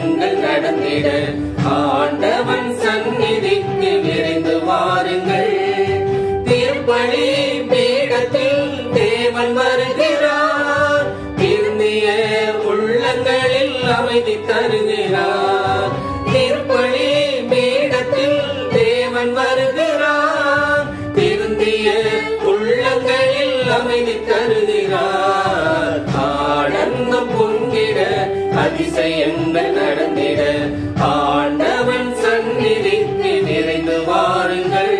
அதிசயங்கள் நடந்திட ஆண்டவன் சந்நிதிக்கு விரைந்து வாருங்கள். திருப்பலி பீடத்தில் தேவன் வருகிறார். திருந்திய உள்ளங்களில் அமைதி தருகிறார். திருப்பலி பீடத்தில் தேவன் வருகிறார். திருந்திய உள்ளங்களில் அமைதி தருகிறார். ஆனந்தம் பொங்கிட அதிசயங்கள் நடந்திட ஆண்டவன் சந்நிதிக்கு விரைந்து வாருங்கள்.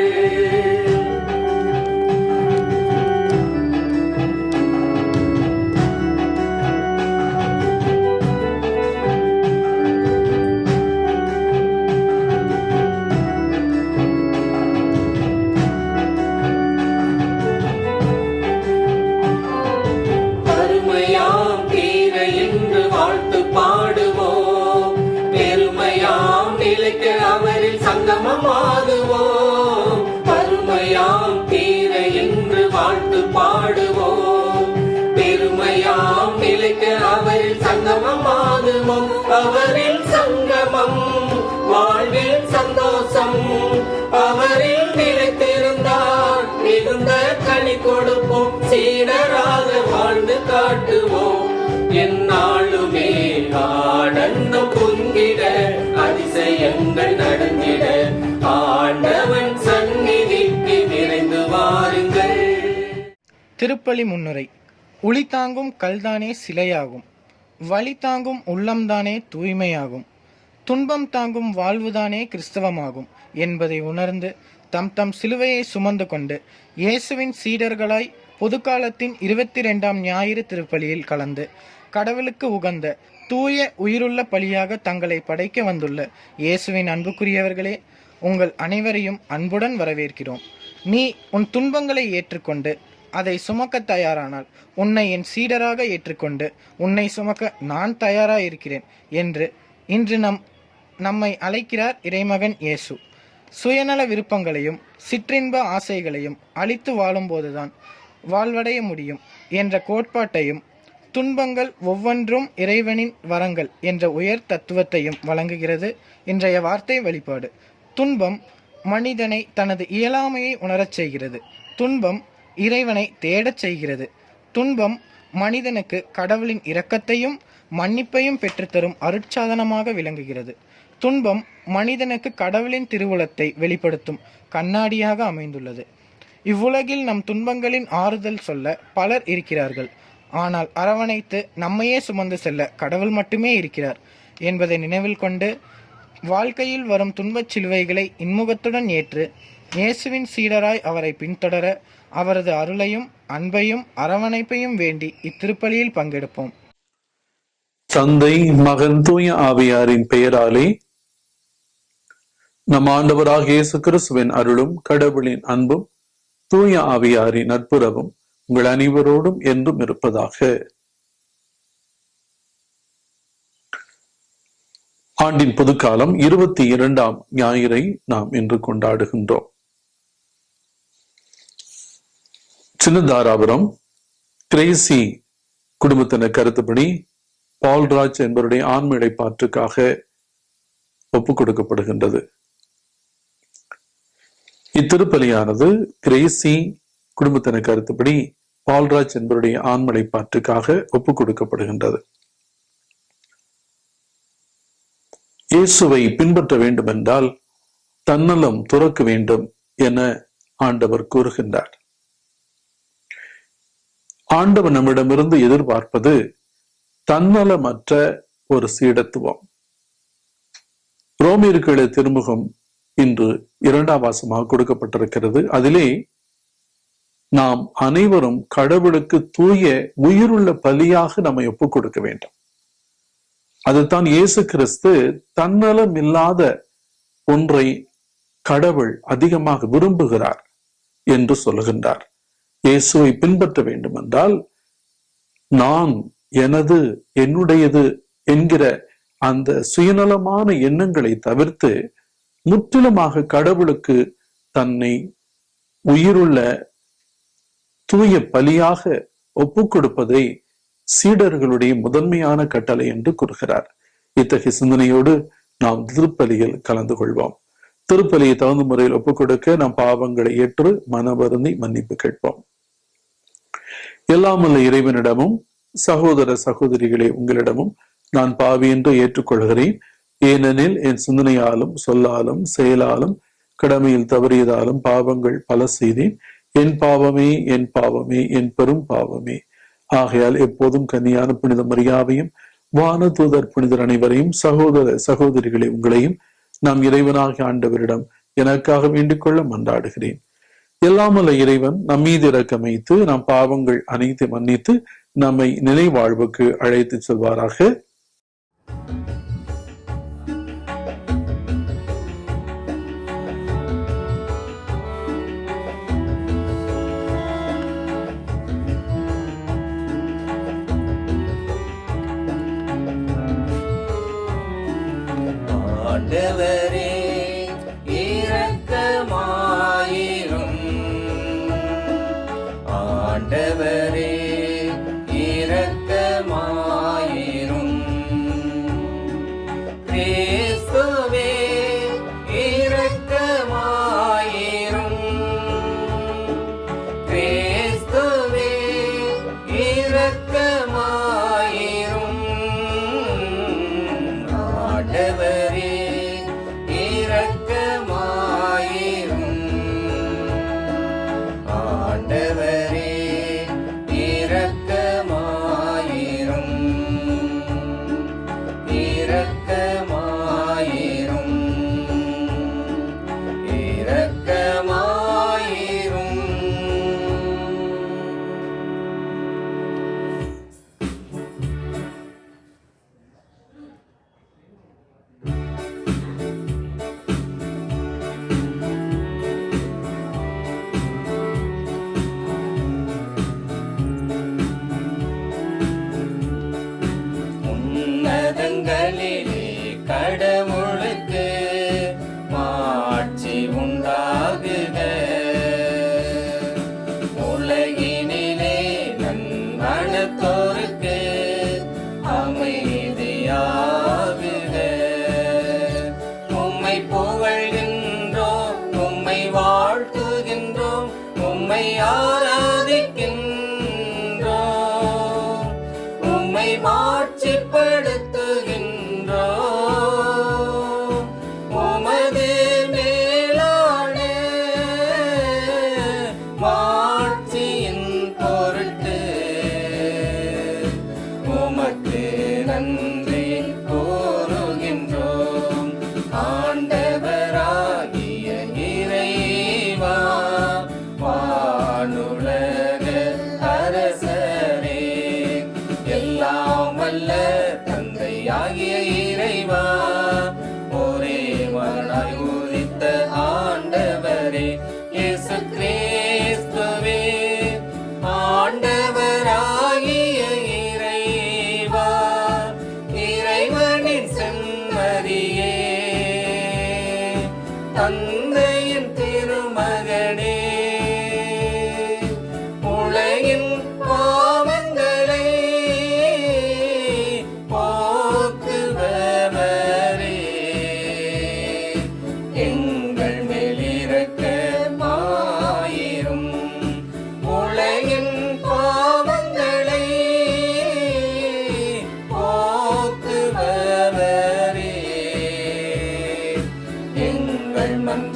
அவரில் சங்கமமாகுவோம். பருமையாம் தீர என்று வாழ்த்து பாடுவோம். பெருமையாம் நிலைக்க அவரில் சங்கமமாகுவோம். அவரில் சங்கமம் வாழ்வில் சந்தோஷம். அவரில் நிலைத்திருந்தால் மிகுந்த கனி கொடுப்போம். சீடராக வாழ்ந்து காட்டுவோம். எந்நாளுமே ஆனந்தம் பொங்கிட அதிசயங்கள் நடந்திட ஆண்டவன் சந்நிதிக்கு விரைந்து வாருங்கள். திருப்பலி முன்னுரை. உளி தாங்கும் கல்தானே சிலையாகும். வழி தாங்கும் உள்ளம்தானே தூய்மையாகும். துன்பம் தாங்கும் வாழ்வுதானே கிறிஸ்தவமாகும் என்பதை உணர்ந்து தம் தம் சிலுவையை சுமந்து கொண்டு இயேசுவின் சீடர்களாய் பொதுக்காலத்தின் 22ஆம் ஞாயிறு திருப்பலியில் கலந்து கடவுளுக்கு உகந்த தூய உயிருள்ள பலியாக தங்களை படைக்க வந்துள்ள இயேசுவின் அன்புக்குரியவர்களே, உங்கள் அனைவரையும் அன்புடன் வரவேற்கிறோம். நீ உன் துன்பங்களை ஏற்றுக்கொண்டு அதை சுமக்க தயாரானால் உன்னை என் சீடராக ஏற்றுக்கொண்டு உன்னை சுமக்க நான் தயாராக இருக்கிறேன் என்று இன்று நம்மை அழைக்கிறார் இறைமகன் இயேசு. சுயநல விருப்பங்களையும் சிற்றின்ப ஆசைகளையும் அழித்து வாழும்போதுதான் வாழ்வடைய முடியும் என்ற கோட்பாட்டையும் துன்பங்கள் ஒவ்வொன்றும் இறைவனின் வரங்கள் என்ற உயர் தத்துவத்தையும் வழங்குகிறது இன்றைய வார்த்தை வழிபாடு. துன்பம் மனிதனை தனது இயலாமையை உணரச் செய்கிறது. துன்பம் இறைவனை தேடச் செய்கிறது. துன்பம் மனிதனுக்கு கடவுளின் இரக்கத்தையும் மன்னிப்பையும் பெற்றுத்தரும் அருட்சாதனமாக விளங்குகிறது. துன்பம் மனிதனுக்கு கடவுளின் திருவுளத்தை வெளிப்படுத்தும் கண்ணாடியாக அமைந்துள்ளது. இவ்வுலகில் நம் துன்பங்களின் ஆறுதல் சொல்ல பலர் இருக்கிறார்கள். ஆனால் அரவணைத்து நம்மையே சுமந்து செல்ல கடவுள் மட்டுமே இருக்கிறார் என்பதை நினைவில் கொண்டு வாழ்க்கையில் வரும் துன்பச் சிலுவைகளை இன்முகத்துடன் ஏற்று இயேசுவின் சீடராய் அவரை பின்தொடர அவரது அருளையும் அன்பையும் அரவணைப்பையும் வேண்டி இத்திருப்பலியில் பங்கெடுப்போம். தந்தை, மகன், தூய ஆவியாரின் பெயராலே. நம் ஆண்டவராக இயேசு கிறிஸ்துவின் அருளும் கடவுளின் அன்பும் தூய ஆவியாரின் நட்புறவும் உங்கள் அனைவரோடும் என்றும் இருப்பதாக. ஆண்டின் பொதுக்காலம் 22ஆம் ஞாயிறை நாம் இன்று கொண்டாடுகின்றோம். சின்னதாராபுரம் கிரேசி குடும்பத்தினர் கருத்துப்படி பால்ராஜ் என்பவருடைய ஆன்ம இளைப்பாற்றுக்காக ஒப்புக் கொடுக்கப்படுகின்றது. இத்திருப்பலியானது கிரேசி குடும்பத்தினர் கருத்துப்படி பால்ராஜ் என்பவருடைய ஆன்ம இளைப்பாற்றுக்காக ஒப்புக் கொடுக்கப்படுகின்றது. இயேசுவை பின்பற்ற வேண்டும் என்றால் தன்னலம் துறக்க வேண்டும் என ஆண்டவர் கூறுகின்றார். ஆண்டவர் நம்மிடமிருந்து எதிர்பார்ப்பது தன்னலமற்ற ஒரு சீடத்துவம். ரோமியருக்கு எழுதிய திருமுகம் இன்று 2ஆம் வாசமாக கொடுக்கப்பட்டிருக்கிறது. அதிலே நாம் அனைவரும் கடவுளுக்கு தூய உயிருள்ள பலியாக நம்மை ஒப்புக் கொடுக்க வேண்டும். அதுதான் இயேசு கிறிஸ்து தன்னலம் இல்லாத ஒன்றை கடவுள் அதிகமாக விரும்புகிறார் என்று சொல்லுகின்றார். இயேசுவை பின்பற்ற வேண்டும் என்றால் நான், எனது, என்னுடையது என்கிற அந்த சுயநலமான எண்ணங்களை தவிர்த்து முற்றிலுமாக கடவுளுக்கு தன்னை உயிருள்ள தூய பலியாக ஒப்புக் கொடுப்பதை சீடர்களுடைய முதன்மையான கட்டளை என்று கூறுகிறார். இத்தகைய சிந்தனையோடு நாம் திருப்பலியில் கலந்து கொள்வோம். திருப்பலியை தகுந்த முறையில் ஒப்புக் கொடுக்க நாம் பாவங்களை ஏற்று மனவருந்தி மன்னிப்பு கேட்போம். எல்லாமல்ல இறைவனிடமும் சகோதர சகோதரிகளே உங்களிடமும் நான் பாவி என்று ஏற்றுக்கொள்கிறேன். ஏனெனில் என் சிந்தனையாலும் சொல்லாலும் செயலாலும் கடமையில் தவறியதாலும் பாவங்கள் பல செய்தேன். என் பாவமே, என் பாவமே, என் பெரும் பாவமே. ஆகையால் எப்போதும் கன்னியான புனித மரியாவையும் வான தூதர் புனிதர் அனைவரையும் சகோதர சகோதரிகளை உங்களையும் நாம் இறைவனாகிய ஆண்டவரிடம் எனக்காக வேண்டிக் கொள்ள மன்றாடுகிறேன். எல்லாமல்ல இறைவன் நம் மீது இரக்கம் வைத்து நம் பாவங்கள் அனைத்து மன்னித்து நம்மை நிலை வாழ்வுக்கு அழைத்து செல்வாராக. ஆண்டவரே இரக்கமாயிரும். ஆண்டவரே இரக்கமாயிரும். கிறிஸ்துவே இரக்கமாயிரும். கிறிஸ்துவே இரக்கமாயிரும். ஆண்டவரே இரக்கமாயிரும். ஆண்டவரே இரக்கமாயிரும். இரக்கமாயிரும். இரக்கமாயிரும். உன்னதங்களிலே கடவுளுக்கு மாட்சி உண்டாகுக. உலகினிலே நன்மனத்தோருக்கு அமைதியாகுக. உம்மை புகழ்கின்றோம், உம்மை வாழ்த்துகின்றோம், உம்மை ஆராதிக்கின்றோம், உம்மை மாட்சிப்படுத்துகின்றோம். உமது மேலான மாட்சியின் பொருட்டு உமக்கு நன்றி கூறுகின்றோம். ஆண்டவராகிய இறைவா, வானுலக அரசரே, எல்லாம் வல்ல தந்தையாகிய இறைவா, ஒரே மகனாய் உதித்த ஆண்டவரே இயேசு கிறிஸ்துவே, ஆண்டவராகிய இறைவா, இறைவனின் செம்மறியே, தந்தையின் திருமகனே, உலகின் பாவங்களை போக்குபவரே, எங்கள் மேல் இரக்கமாயிரும். உலகின் பாவங்களை போக்குபவரே, எங்கள் மன்றாட்டை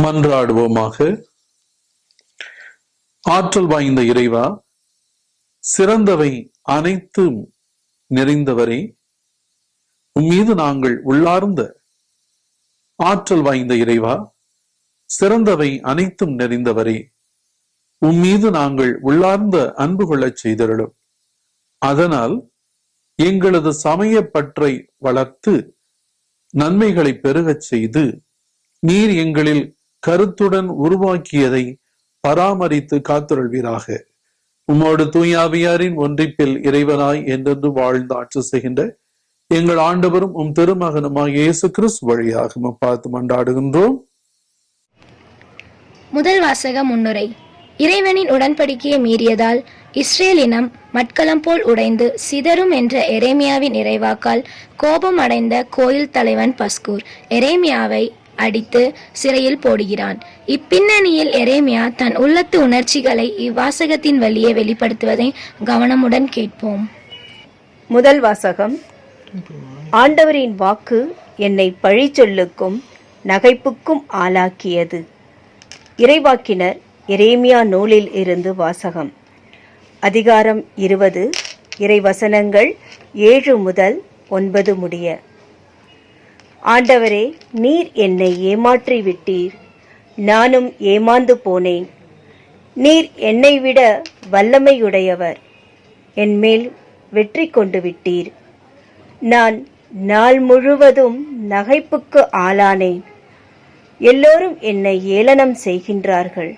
மன்றாடுவோமாக. ஆற்றல் வாய்ந்த இறைவா, சிறந்தவை அனைத்தும் நிறைந்தவரே, உம்மீது நாங்கள் உள்ளார்ந்த ஆற்றல் வாய்ந்த இறைவா, சிறந்தவை அனைத்தும் நிறைந்தவரே, உம்மீது நாங்கள் உள்ளார்ந்த அன்பு கொள்ளச் செய்தருளும். அதனால் எங்களது சமய பற்றை வளர்த்து நன்மைகளை பெருகச் செய்து நீர் எங்களில் கருத்துடன் உருவாக்கியதை பராமரித்து காத்துருள்வீராக. உம்மோடு தூயாவியாரின் ஒன்றிப்பில் இறைவனாய் என்றென்று வாழ்ந்து ஆட்சி செய்கின்ற எங்கள் ஆண்டவரும் உம் திருமகனுமாய் இயேசு கிறிஸ்து வழியாக பார்த்து மன்றாடுகின்றோம். முதல் வாசக முன்னுரை. இறைவனின் உடன்படிக்கையை மீறியதால் இஸ்ரேல் இனம் மட்கலம் போல் உடைந்து சிதறும் என்ற எரேமியாவின் இறைவாக்கால் கோபம் அடைந்த கோயில் தலைவன் பஸ்கூர் எரேமியாவை அடித்து சிறையில் போடுகிறான். இப்பின்னணியில் எரேமியா தன் உள்ளத்து உணர்ச்சிகளை இவ்வாசகத்தின் வழியே வெளிப்படுத்துவதை கவனமுடன் கேட்போம். முதல் வாசகம். ஆண்டவரின் வாக்கு என்னை பழிச்சொல்லுக்கும் நகைப்புக்கும் ஆளாக்கியது. இறைவாக்கினர் எரேமியா நூலில் இருந்து வாசகம். அதிகாரம் 20, இறைவசனங்கள் 7 முதல் 9 முடிய. ஆண்டவரே, நீர் என்னை ஏமாற்றி விட்டீர், நானும் ஏமாந்து போனேன். நீர் என்னை விட வல்லமையுடையவர், என்மேல் வெற்றி கொண்டு விட்டீர். நான் நாள் முழுவதும் நகைப்புக்கு ஆளானேன். எல்லோரும் என்னை ஏளனம் செய்கின்றார்கள்.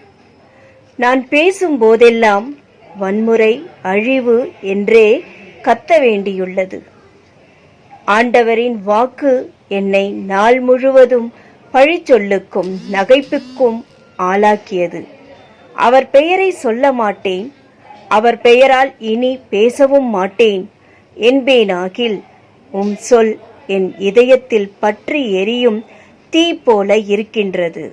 நான் பேசும் போதெல்லாம் வன்முறை, அழிவு என்றே கத்த வேண்டியுள்ளது. ஆண்டவரின் வாக்கு என்னை நாள் முழுவதும் பழிச்சொல்லுக்கும் நகைப்புக்கும் ஆளாக்கியது. அவர் பெயரை சொல்ல மாட்டேன், அவர் பெயரால் இனி பேசவும் மாட்டேன் என்பேனாகில் உம் சொல் என் இதயத்தில் பற்றி எரியும் தீ போல இருக்கின்றது.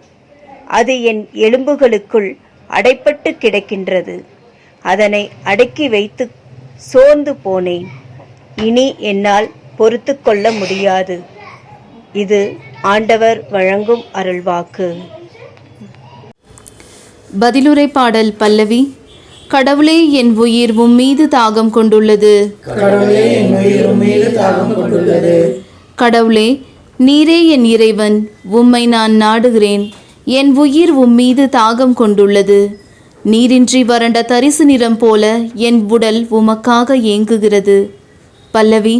அது என் எலும்புகளுக்குள் அடைப்பட்டு கிடக்கின்றது. அதனை அடக்கி வைத்து சோர்ந்து போனேன். இனி என்னால் பொறுத்து கொள்ள முடியாது. இது ஆண்டவர் வழங்கும் அருள்வாக்கு. பதிலுரை பாடல் பல்லவி. கடவுளே, என் உயிர் உம்மீது தாகம் கொண்டுள்ளது. கடவுளே, நீரே என் இறைவன், உம்மை நான் நாடுகிறேன். என் உயிர் உம்மீது தாகம் கொண்டுள்ளது. நீரின்றி வறண்ட தரிசு நிறம் போல என் உடல் உமக்காக ஏங்குகிறது. பல்லவி.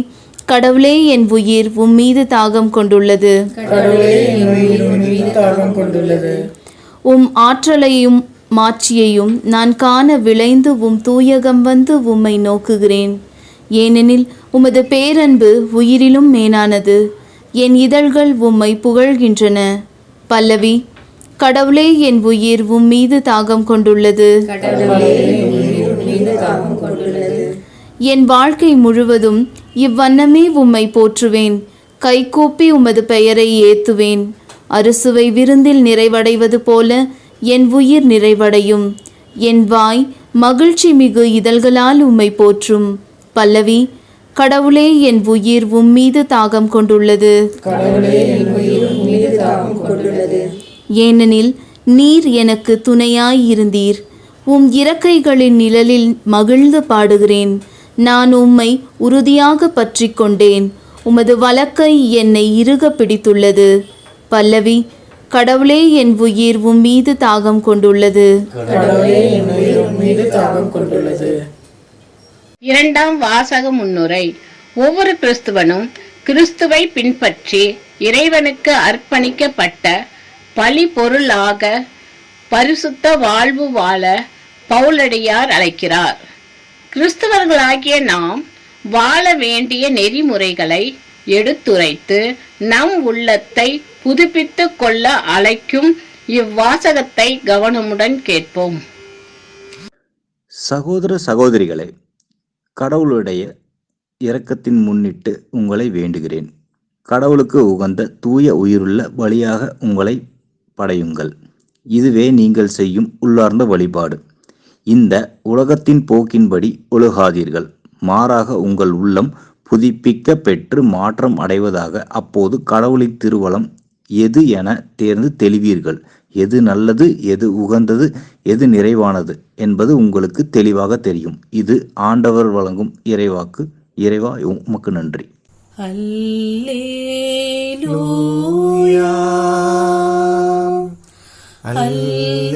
கடவுளே, என் உயிர் உம்மீது தாகம் கொண்டுள்ளது. உம் ஆற்றலையும் மாட்சியையும் நான் காண விளைந்து உம் தூயகம் வந்து உம்மை நோக்குகிறேன். ஏனெனில் உமது பேரன்பு உயிரிலும் மேலானது. என் இதழ்கள் உம்மை புகழ்கின்றன. பல்லவி. கடவுளே, என் உயிர் உம்மீது தாகம் கொண்டுள்ளது. என் வாழ்க்கை முழுவதும் இவ்வண்ணமே உம்மை போற்றுவேன். கைகூப்பி உமது பெயரை ஏத்துவேன். அறுசுவை விருந்தில் நிறைவடைவது போல என் உயிர் நிறைவடையும். என் வாய் மகிழ்ச்சி மிகு இதழ்களால் உம்மை போற்றும். பல்லவி. கடவுளே, என் உயிர் உம்மீது தாகம் கொண்டுள்ளது. ஏனெனில் நீர் எனக்கு துணையாய் இருந்தீர். உம் இறக்கைகளின் நிழலில் மகிழ்ந்து பாடுகிறேன். நான் உம்மை உறுதியாக பற்றி கொண்டேன். உமது வலக்கை என்னை இறுக பிடித்துள்ளது. பல்லவி. கடவுளே, என் உயிர் உம்மீது தாகம் கொண்டுள்ளது. இரண்டாம் வாசக முன்னுரை. ஒவ்வொரு கிறிஸ்துவனும் கிறிஸ்துவை பின்பற்றி இறைவனுக்கு அர்ப்பணிக்கப்பட்ட பலி பொருளாக பரிசுத்த வாழ்வு வாழ பவுலடியார் அழைக்கிறார். கிறிஸ்தவர்களாகிய நாம் வாழ வேண்டிய நெறிமுறைகளை எடுத்துரைத்து நம் உள்ளத்தை புதுப்பித்துக் கொள்ள அழைக்கும் இவ்வாசகத்தை கவனமுடன் கேட்போம். சகோதர சகோதரிகளே, கடவுளுடைய இரக்கத்தின் முன்னிட்டு உங்களை வேண்டுகிறேன். கடவுளுக்கு உகந்த தூய உயிருள்ள பலியாக உங்களை படையுங்கள். இதுவே நீங்கள் செய்யும் உள்ளார்ந்த வழிபாடு. இந்த உலகத்தின் போக்கின்படி ஒழுகாதீர்கள். மாறாக உங்கள் உள்ளம் புதுப்பிக்க பெற்று மாற்றம் அடைவதாக. அப்போது கடவுளின் திருவலம் எது என தேர்ந்து தெளிவீர்கள். எது நல்லது, எது உகந்தது, எது நிறைவானது என்பது உங்களுக்கு தெளிவாக தெரியும். இது ஆண்டவர் வழங்கும் இறைவாக்கு. இறைவா, உமக்கு நன்றி. அல்லேலூயா அல்லேலூயா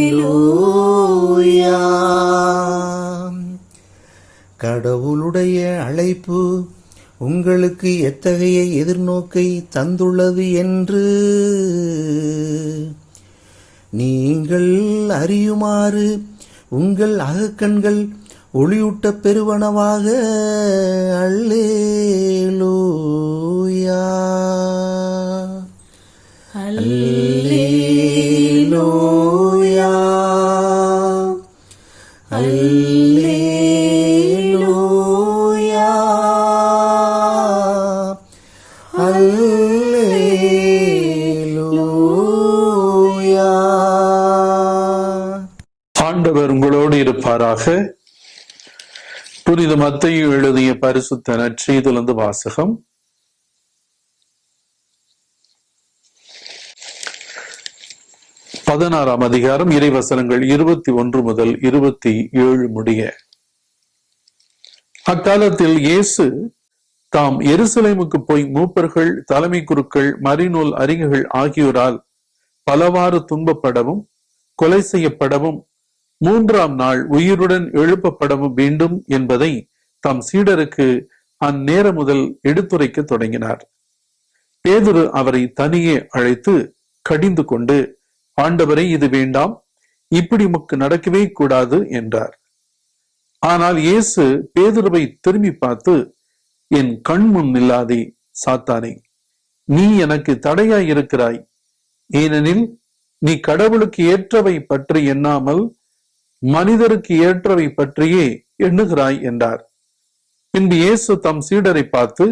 அல்லேலூயா. கடவுளுடைய அழைப்பு உங்களுக்கு எத்தகைய எதிர்நோக்கை தந்துள்ளது என்று நீங்கள் அறியுமாறு உங்கள் அகக்கண்கள் ஒளியூட்ட பெறுவனவாக. அல்லேலூயா அல்லேலூயா அல்லேலூயா அல்லேலூயா. ஆண்டவர் உங்களோடு இருப்பாராக. புனித மத்தேயு எழுதிய பரிசுத்த நற்செய்தியிலிருந்து வாசகம். பதினாறாம் அதிகாரம், இறைவசனங்கள் 21 முதல் 27 முடிய. அக்காலத்தில் இயேசு தாம் எருசலேமுக்கு போய் மூப்பர்கள், தலைமை குருக்கள், மறைநூல் அறிஞர்கள் ஆகியோரால் பலவாறு துன்பப்படவும் கொலை செய்யப்படவும் 3ஆம் நாள் உயிருடன் எழுப்பப்படவும் வேண்டும் என்பதை தம் சீடருக்கு அந்நேரம் முதல் எடுத்துரைக்க தொடங்கினார். பேதுரு அவரை தனியே அழைத்து கடிந்து கொண்டு, ஆண்டவரை, இது வேண்டாம், இப்படி உமக்கு நடக்கவே கூடாது என்றார். ஆனால் இயேசு பேதுருவை திரும்பி பார்த்து, என் கண் முன் நில்லாதே சாத்தானே, நீ எனக்கு தடையாய் இருக்கிறாய். ஏனெனில் நீ கடவுளுக்கு ஏற்றவை பற்றி எண்ணாமல் மனிதருக்கு ஏற்றவை பற்றியே எண்ணுகிறாய் என்றார். பின்பு இயேசு தம் சீடரை பார்த்து,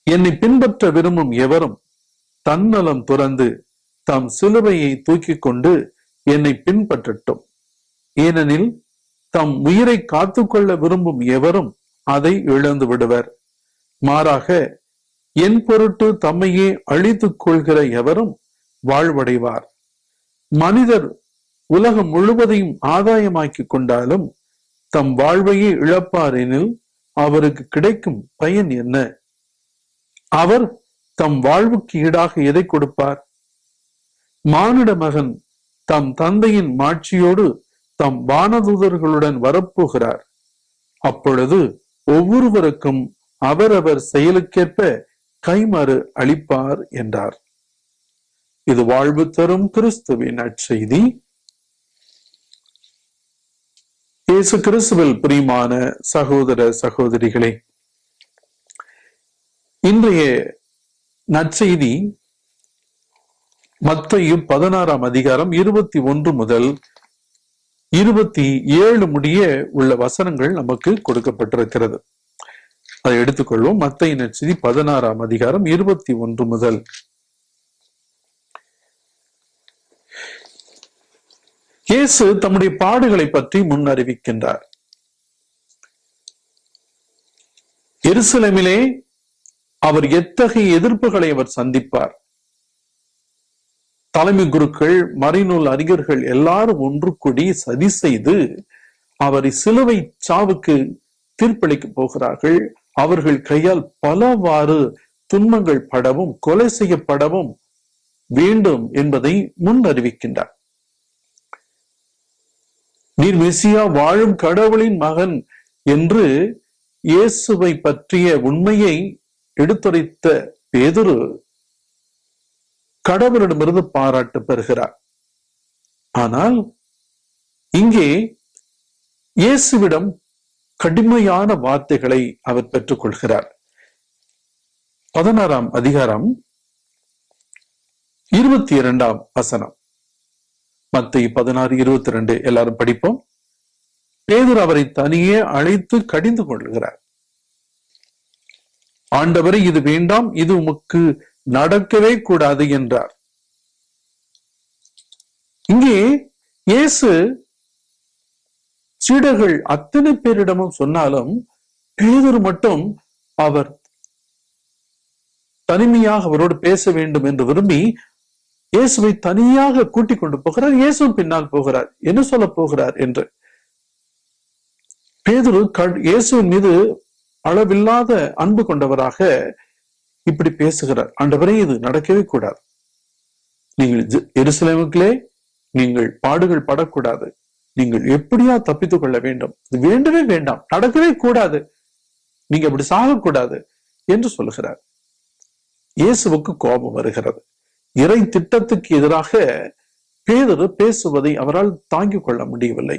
என்னை பின்பற்ற விரும்பும் எவரும் தன்னலம் துறந்து தம் சிலுவையை தூக்கி கொண்டு என்னை பின்பற்றட்டும். ஏனெனில் தம் உயிரை காத்துக்கொள்ள விரும்பும் எவரும் அதை இழந்து விடுவர். மாறாக என் பொருட்டு தம்மையே அழித்துக் கொள்கிற எவரும் வாழ்வடைவார். மனிதர் உலகம் முழுவதையும் ஆதாயமாக்கி கொண்டாலும் தம் வாழ்வையே இழப்பார் எனில் அவருக்கு கிடைக்கும் பயன் என்ன? அவர் தம் வாழ்வுக்கு ஈடாக எதை கொடுப்பார்? மானிட மகன் தம் தந்தையின் மாட்சியோடு தம் வானதூதர்களுடன் வரப்போகிறார். அப்பொழுது ஒவ்வொருவருக்கும் அவரவர் செயலுக்கேற்ப கைமாறு அளிப்பார் என்றார். இது வாழ்வு தரும் கிறிஸ்துவின் நற்செய்தி. இயேசு கிறிஸ்துவில் பிரியமான சகோதர சகோதரிகளே, இன்றைய நற்செய்தி மத்தேயு 16ஆம் அதிகாரம் 21 முதல் 27 முடிய உள்ள வசனங்கள் நமக்கு கொடுக்கப்பட்டிருக்கிறது. அதை எடுத்துக்கொள்வோம். மத்தேயு நற்செய்தி 16ஆம் அதிகாரம் 21 முதல். இயேசு தம்முடைய பாடுகளை பற்றி முன் அறிவிக்கின்றார். எருசலேமிலே அவர் எத்தகைய எதிர்ப்புகளை அவர் சந்திப்பார். தலைமை குருக்கள், மறைநூல் அறிஞர்கள் எல்லாரும் ஒன்று கூடி சதி செய்து அவரை சிலுவை சாவுக்கு தீர்ப்பளிக்க போகிறார்கள். அவர்கள் கையால் பலவாறு துன்பங்கள் படவும் கொலை செய்யப்படவும் வேண்டும் என்பதை முன் அறிவிக்கின்றார். நீர் மெசியா, வாழும் கடவுளின் மகன் என்று இயேசுவை பற்றிய உண்மையை எடுத்துரைத்த பேதுரு கடவுளிடமிருந்து பாராட்டு பெறுகிறார். ஆனால் இங்கே இயேசுவிடம் கடுமையான வார்த்தைகளை அவர் பெற்றுக் கொள்கிறார். 16ஆம் அதிகாரம் 22ஆம் வசனம். மத்தேயு 16:22 எல்லாரும் படிப்போம். பேதுரு அவரை தனியே அழைத்து கடிந்து கொள்கிறார். ஆண்டவரை, இது வேண்டாம், இது உமக்கு நடக்கவே கூடாது என்றார். இங்கே இயேசு சீடர்கள் அத்தனை பேரிடமும் சொன்னாலும் பேதுரு மட்டும் அவர் தனிமையாக அவரோடு பேச வேண்டும் என்று விரும்பி இயேசுவை தனியாக கூட்டிக் கொண்டு போகிறார். இயேசுவும் பின்னால் போகிறார். என்ன சொல்ல போகிறார் என்று பேதுரு இயேசுவின் மீது அளவில்லாத அன்பு கொண்டவராக இப்படி பேசுகிறார். ஆண்டவரே, இது நடக்கவே கூடாது. நீங்கள் எருசலேமுக்குள்ளே நீங்கள் பாடுகள் படக்கூடாது. நீங்கள் எப்படியா தப்பித்துக் கொள்ள வேண்டும். இது வேண்டவே வேண்டாம், நடக்கவே கூடாது. நீங்க அப்படி சாகக்கூடாது என்று சொல்லுகிறார். இயேசுவுக்கு கோபம் வருகிறது. இறை திட்டத்துக்கு எதிராக பேதுரு பேசுவதை அவரால் தாங்கிக் கொள்ள முடியவில்லை.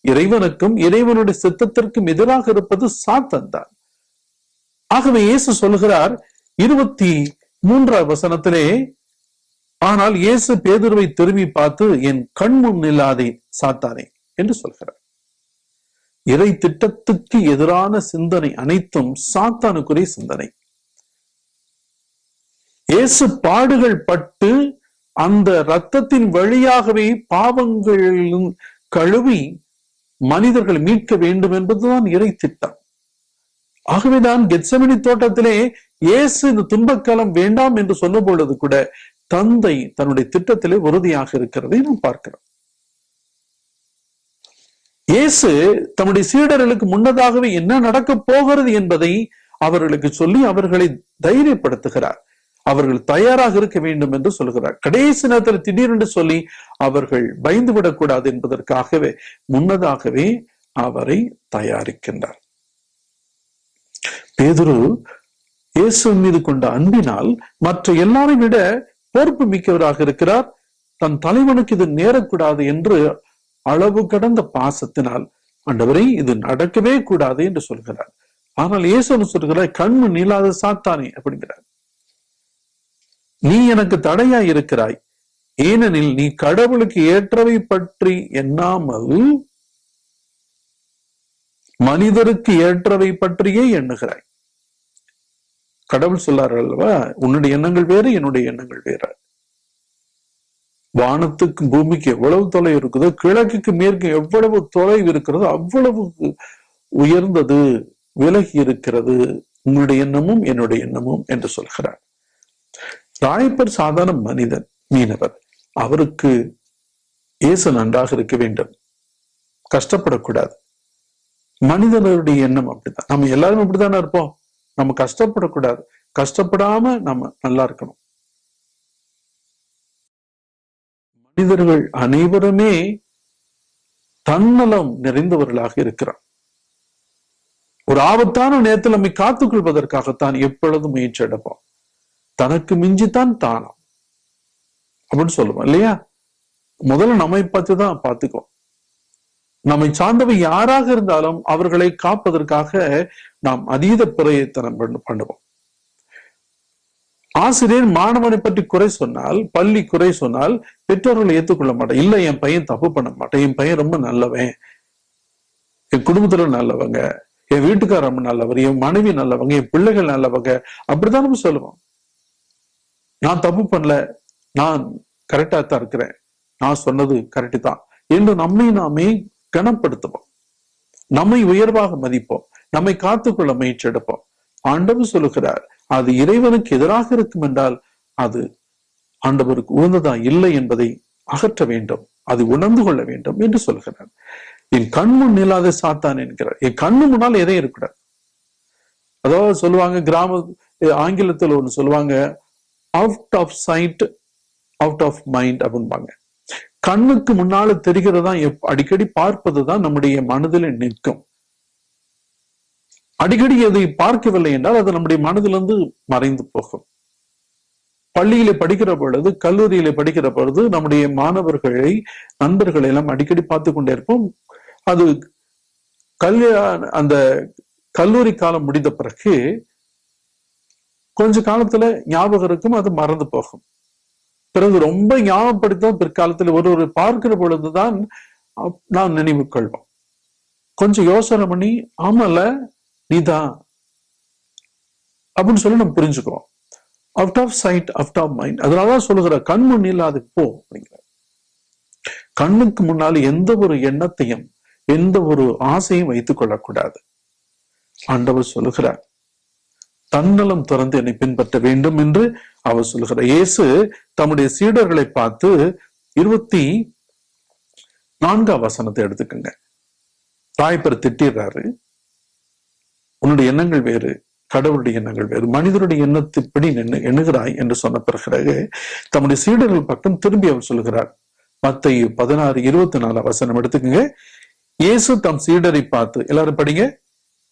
இறைவனுக்கும் இறைவனுடைய சித்தத்திற்கும் எதிராக இருப்பது சாத்தான் தான். ஆகவே இயேசு சொல்லுகிறார் 23 வசனத்திலே, ஆனால் இயேசு பேதுருவை திரும்பி பார்த்து, என் கண் முன் நில்லாதே சாத்தானே என்று சொல்கிறார். இறை திட்டத்துக்கு எதிரான சிந்தனை அனைத்தும் சாத்தானுக்குரிய சிந்தனை. இயேசு பாடுகள் பட்டு அந்த இரத்தத்தின் வழியாகவே பாவங்களிலும் கழுவி மனிதர்களை மீட்க வேண்டும் என்பதுதான் இறை திட்டம். ஆகவேதான் கெத்செமனி தோட்டத்திலே இயேசு இந்த துன்பக்காலம் வேண்டாம் என்று சொன்ன பொழுது கூட தந்தை தன்னுடைய திட்டத்திலே உறுதியாக இருக்கிறதை நாம் பார்க்கிறோம். இயேசு தம்முடைய சீடர்களுக்கு முன்னதாகவே என்ன நடக்க போகிறது என்பதை அவர்களுக்கு சொல்லி அவர்களை தைரியப்படுத்துகிறார். அவர்கள் தயாராக இருக்க வேண்டும் என்று சொல்கிறார். கடைசி நேரத்தில் திடீரென்று சொல்லி அவர்கள் பயந்து விடக்கூடாது என்பதற்காகவே முன்னதாகவே அவரை தயாரிக்கின்றார். பேதுரு இயேசுவின் மீது கொண்ட அன்பினால் மற்ற எல்லாரையும் விட பொறுப்பு மிக்கவராக இருக்கிறார். தன் தலைவனுக்கு இது நேரக்கூடாது என்று அளவு கடந்த பாசத்தினால், ஆண்டவரே, இது நடக்கவே கூடாது என்று சொல்கிறார். ஆனால் இயேசு சொல்கிறார், கண்ணு நீளாத சாத்தானே அப்படிங்கிறார். நீ எனக்கு தடையா இருக்கிறாய், ஏனெனில் நீ கடவுளுக்கு ஏற்றவை பற்றி எண்ணாமல் மனிதருக்கு ஏற்றவை பற்றியே எண்ணுகிறாய். கடவுள் சொல்லார் அல்லவா, உன்னுடைய எண்ணங்கள் வேறு, என்னுடைய எண்ணங்கள் வேறு. வானத்துக்கு பூமிக்கு எவ்வளவு தொலைவு இருக்குதோ, கிழக்குக்கு மேற்கு எவ்வளவு தொலைவு இருக்கிறதோ அவ்வளவு உயர்ந்தது, விலகி இருக்கிறது உன்னுடைய எண்ணமும் என்னுடைய எண்ணமும் என்று சொல்கிறார். ராயப்பர் சாதாரண மனிதன், மீனவர். அவருக்கு இயேசு நன்றாக இருக்க வேண்டும், கஷ்டப்படக்கூடாது. மனிதனுடைய எண்ணம் அப்படித்தான். நம்ம எல்லாரும் அப்படித்தானே இருப்போம். நம்ம கஷ்டப்படக்கூடாது, கஷ்டப்படாம நம்ம நல்லா இருக்கணும். மனிதர்கள் அனைவருமே தன்னலம் நிறைந்தவர்களாக இருக்கிறார். ஒரு ஆபத்தான நேரத்தில் நம்மை காத்துக் கொள்வதற்காகத்தான் எப்பொழுதும் முயற்சி எடுப்போம். தனக்கு மிஞ்சித்தான் தானம் அப்படின்னு சொல்லுவோம் இல்லையா? முதல்ல நம்மை பார்த்துதான் பார்த்துக்கோ. நம்மை சார்ந்தவை யாராக இருந்தாலும் அவர்களை காப்பதற்காக நாம் அதீத பிரயத்தனம் பண்ணுவோம். ஆசிரியர் மாணவனை பற்றி குறை சொன்னால், பள்ளி குறை சொன்னால் பெற்றோர்களை ஏற்றுக்கொள்ள மாட்டேன். இல்ல, என் பையன் தப்பு பண்ண மாட்டேன், என் பையன் ரொம்ப நல்லவன், என் குடும்பத்துல நல்லவங்க, என் வீட்டுக்காரர் ரொம்ப நல்லவர், என் மனைவி நல்லவங்க, என் பிள்ளைகள் நல்லவங்க, அப்படித்தான் நம்ம சொல்லுவோம். நான் தப்பு பண்ணல, நான் கரெக்டா தான் இருக்கிறேன், நான் சொன்னது கரெக்டு தான் என்று நம்மை நாமே கனப்படுத்துவோம். நம்மை உயர்வாக மதிப்போம், நம்மை காத்துக்கொள்ள முயற்சி எடுப்போம். ஆண்டவர் சொல்லுகிறார், அது இறைவனுக்கு எதிராக இருக்கும் என்றால் அது ஆண்டவருக்கு உகந்ததா இல்லை என்பதை அகற்ற வேண்டும், அதை உணர்ந்து கொள்ள வேண்டும் என்று சொல்கிறார். என் கண்முன் நில்லாத சாத்தான் என்கிறார். என் கண்ணு முன்னால் எதையும் இருக்கக்கூடாது. அதாவது சொல்லுவாங்க, ஆங்கிலத்தில் ஒண்ணு சொல்லுவாங்க, out of sight out of mind அப்படின்பாங்க. கண்ணுக்கு முன்னால தெரிகிறதா அடிக்கடி பார்ப்பதுதான் நம்முடைய மனதில் நிற்கும். அடிக்கடி எதை பார்க்கவில்லை என்றால் அது நம்முடைய மனதிலிருந்து மறைந்து போகும். பள்ளியிலே படிக்கிற பொழுது, கல்லூரியிலே படிக்கிற பொழுது நம்முடைய மாணவர்களை, நண்பர்களை எல்லாம் அடிக்கடி பார்த்து கொண்டே இருப்போம். அது அந்த கல்லூரி காலம் முடிந்த பிறகு கொஞ்ச காலத்துல ஞாபகம் இருக்கும், அது மறந்து போகும். பிறகு ரொம்ப ஞாபகப்படுத்த பிற்காலத்தில் ஒரு பார்க்கிற பொழுதுதான் நான் நினைவு கொள்வோம். கொஞ்சம் யோசனை பண்ணி, ஆமால நீதான் அப்படின்னு சொல்லி நம்ம புரிஞ்சுக்கிறோம். Out of sight out of mind. அதனாலதான் சொல்லுகிற கண் முன்னில் அதுக்கு போ அப்படிங்கிற. கண்ணுக்கு முன்னால் எந்த ஒரு எண்ணத்தையும் எந்த ஒரு ஆசையும் வைத்துக் கொள்ளக்கூடாது. ஆண்டவர் சொல்லுகிறார், தன்னலம் துறந்து என்னை பின்பற்ற வேண்டும் என்று அவர் சொல்லுகிறார். இயேசு தம்முடைய சீடர்களை பார்த்து 24ஆம் வசனத்தை எடுத்துக்கங்க. தாய்ப்பர் திட்டிடுறாரு, உன்னுடைய எண்ணங்கள் வேறு, கடவுளுடைய எண்ணங்கள் வேறு, மனிதருடைய எண்ணத்தின்படி எண்ணுகிறாய் என்று சொன்ன பிறகு தம்முடைய சீடர்கள் பக்கம் திரும்பி அவர் சொல்லுகிறார். மத்தேயு 16:24 வசனம் எடுத்துக்கங்க. இயேசு தம் சீடரை பார்த்து, எல்லாரும் படிங்க.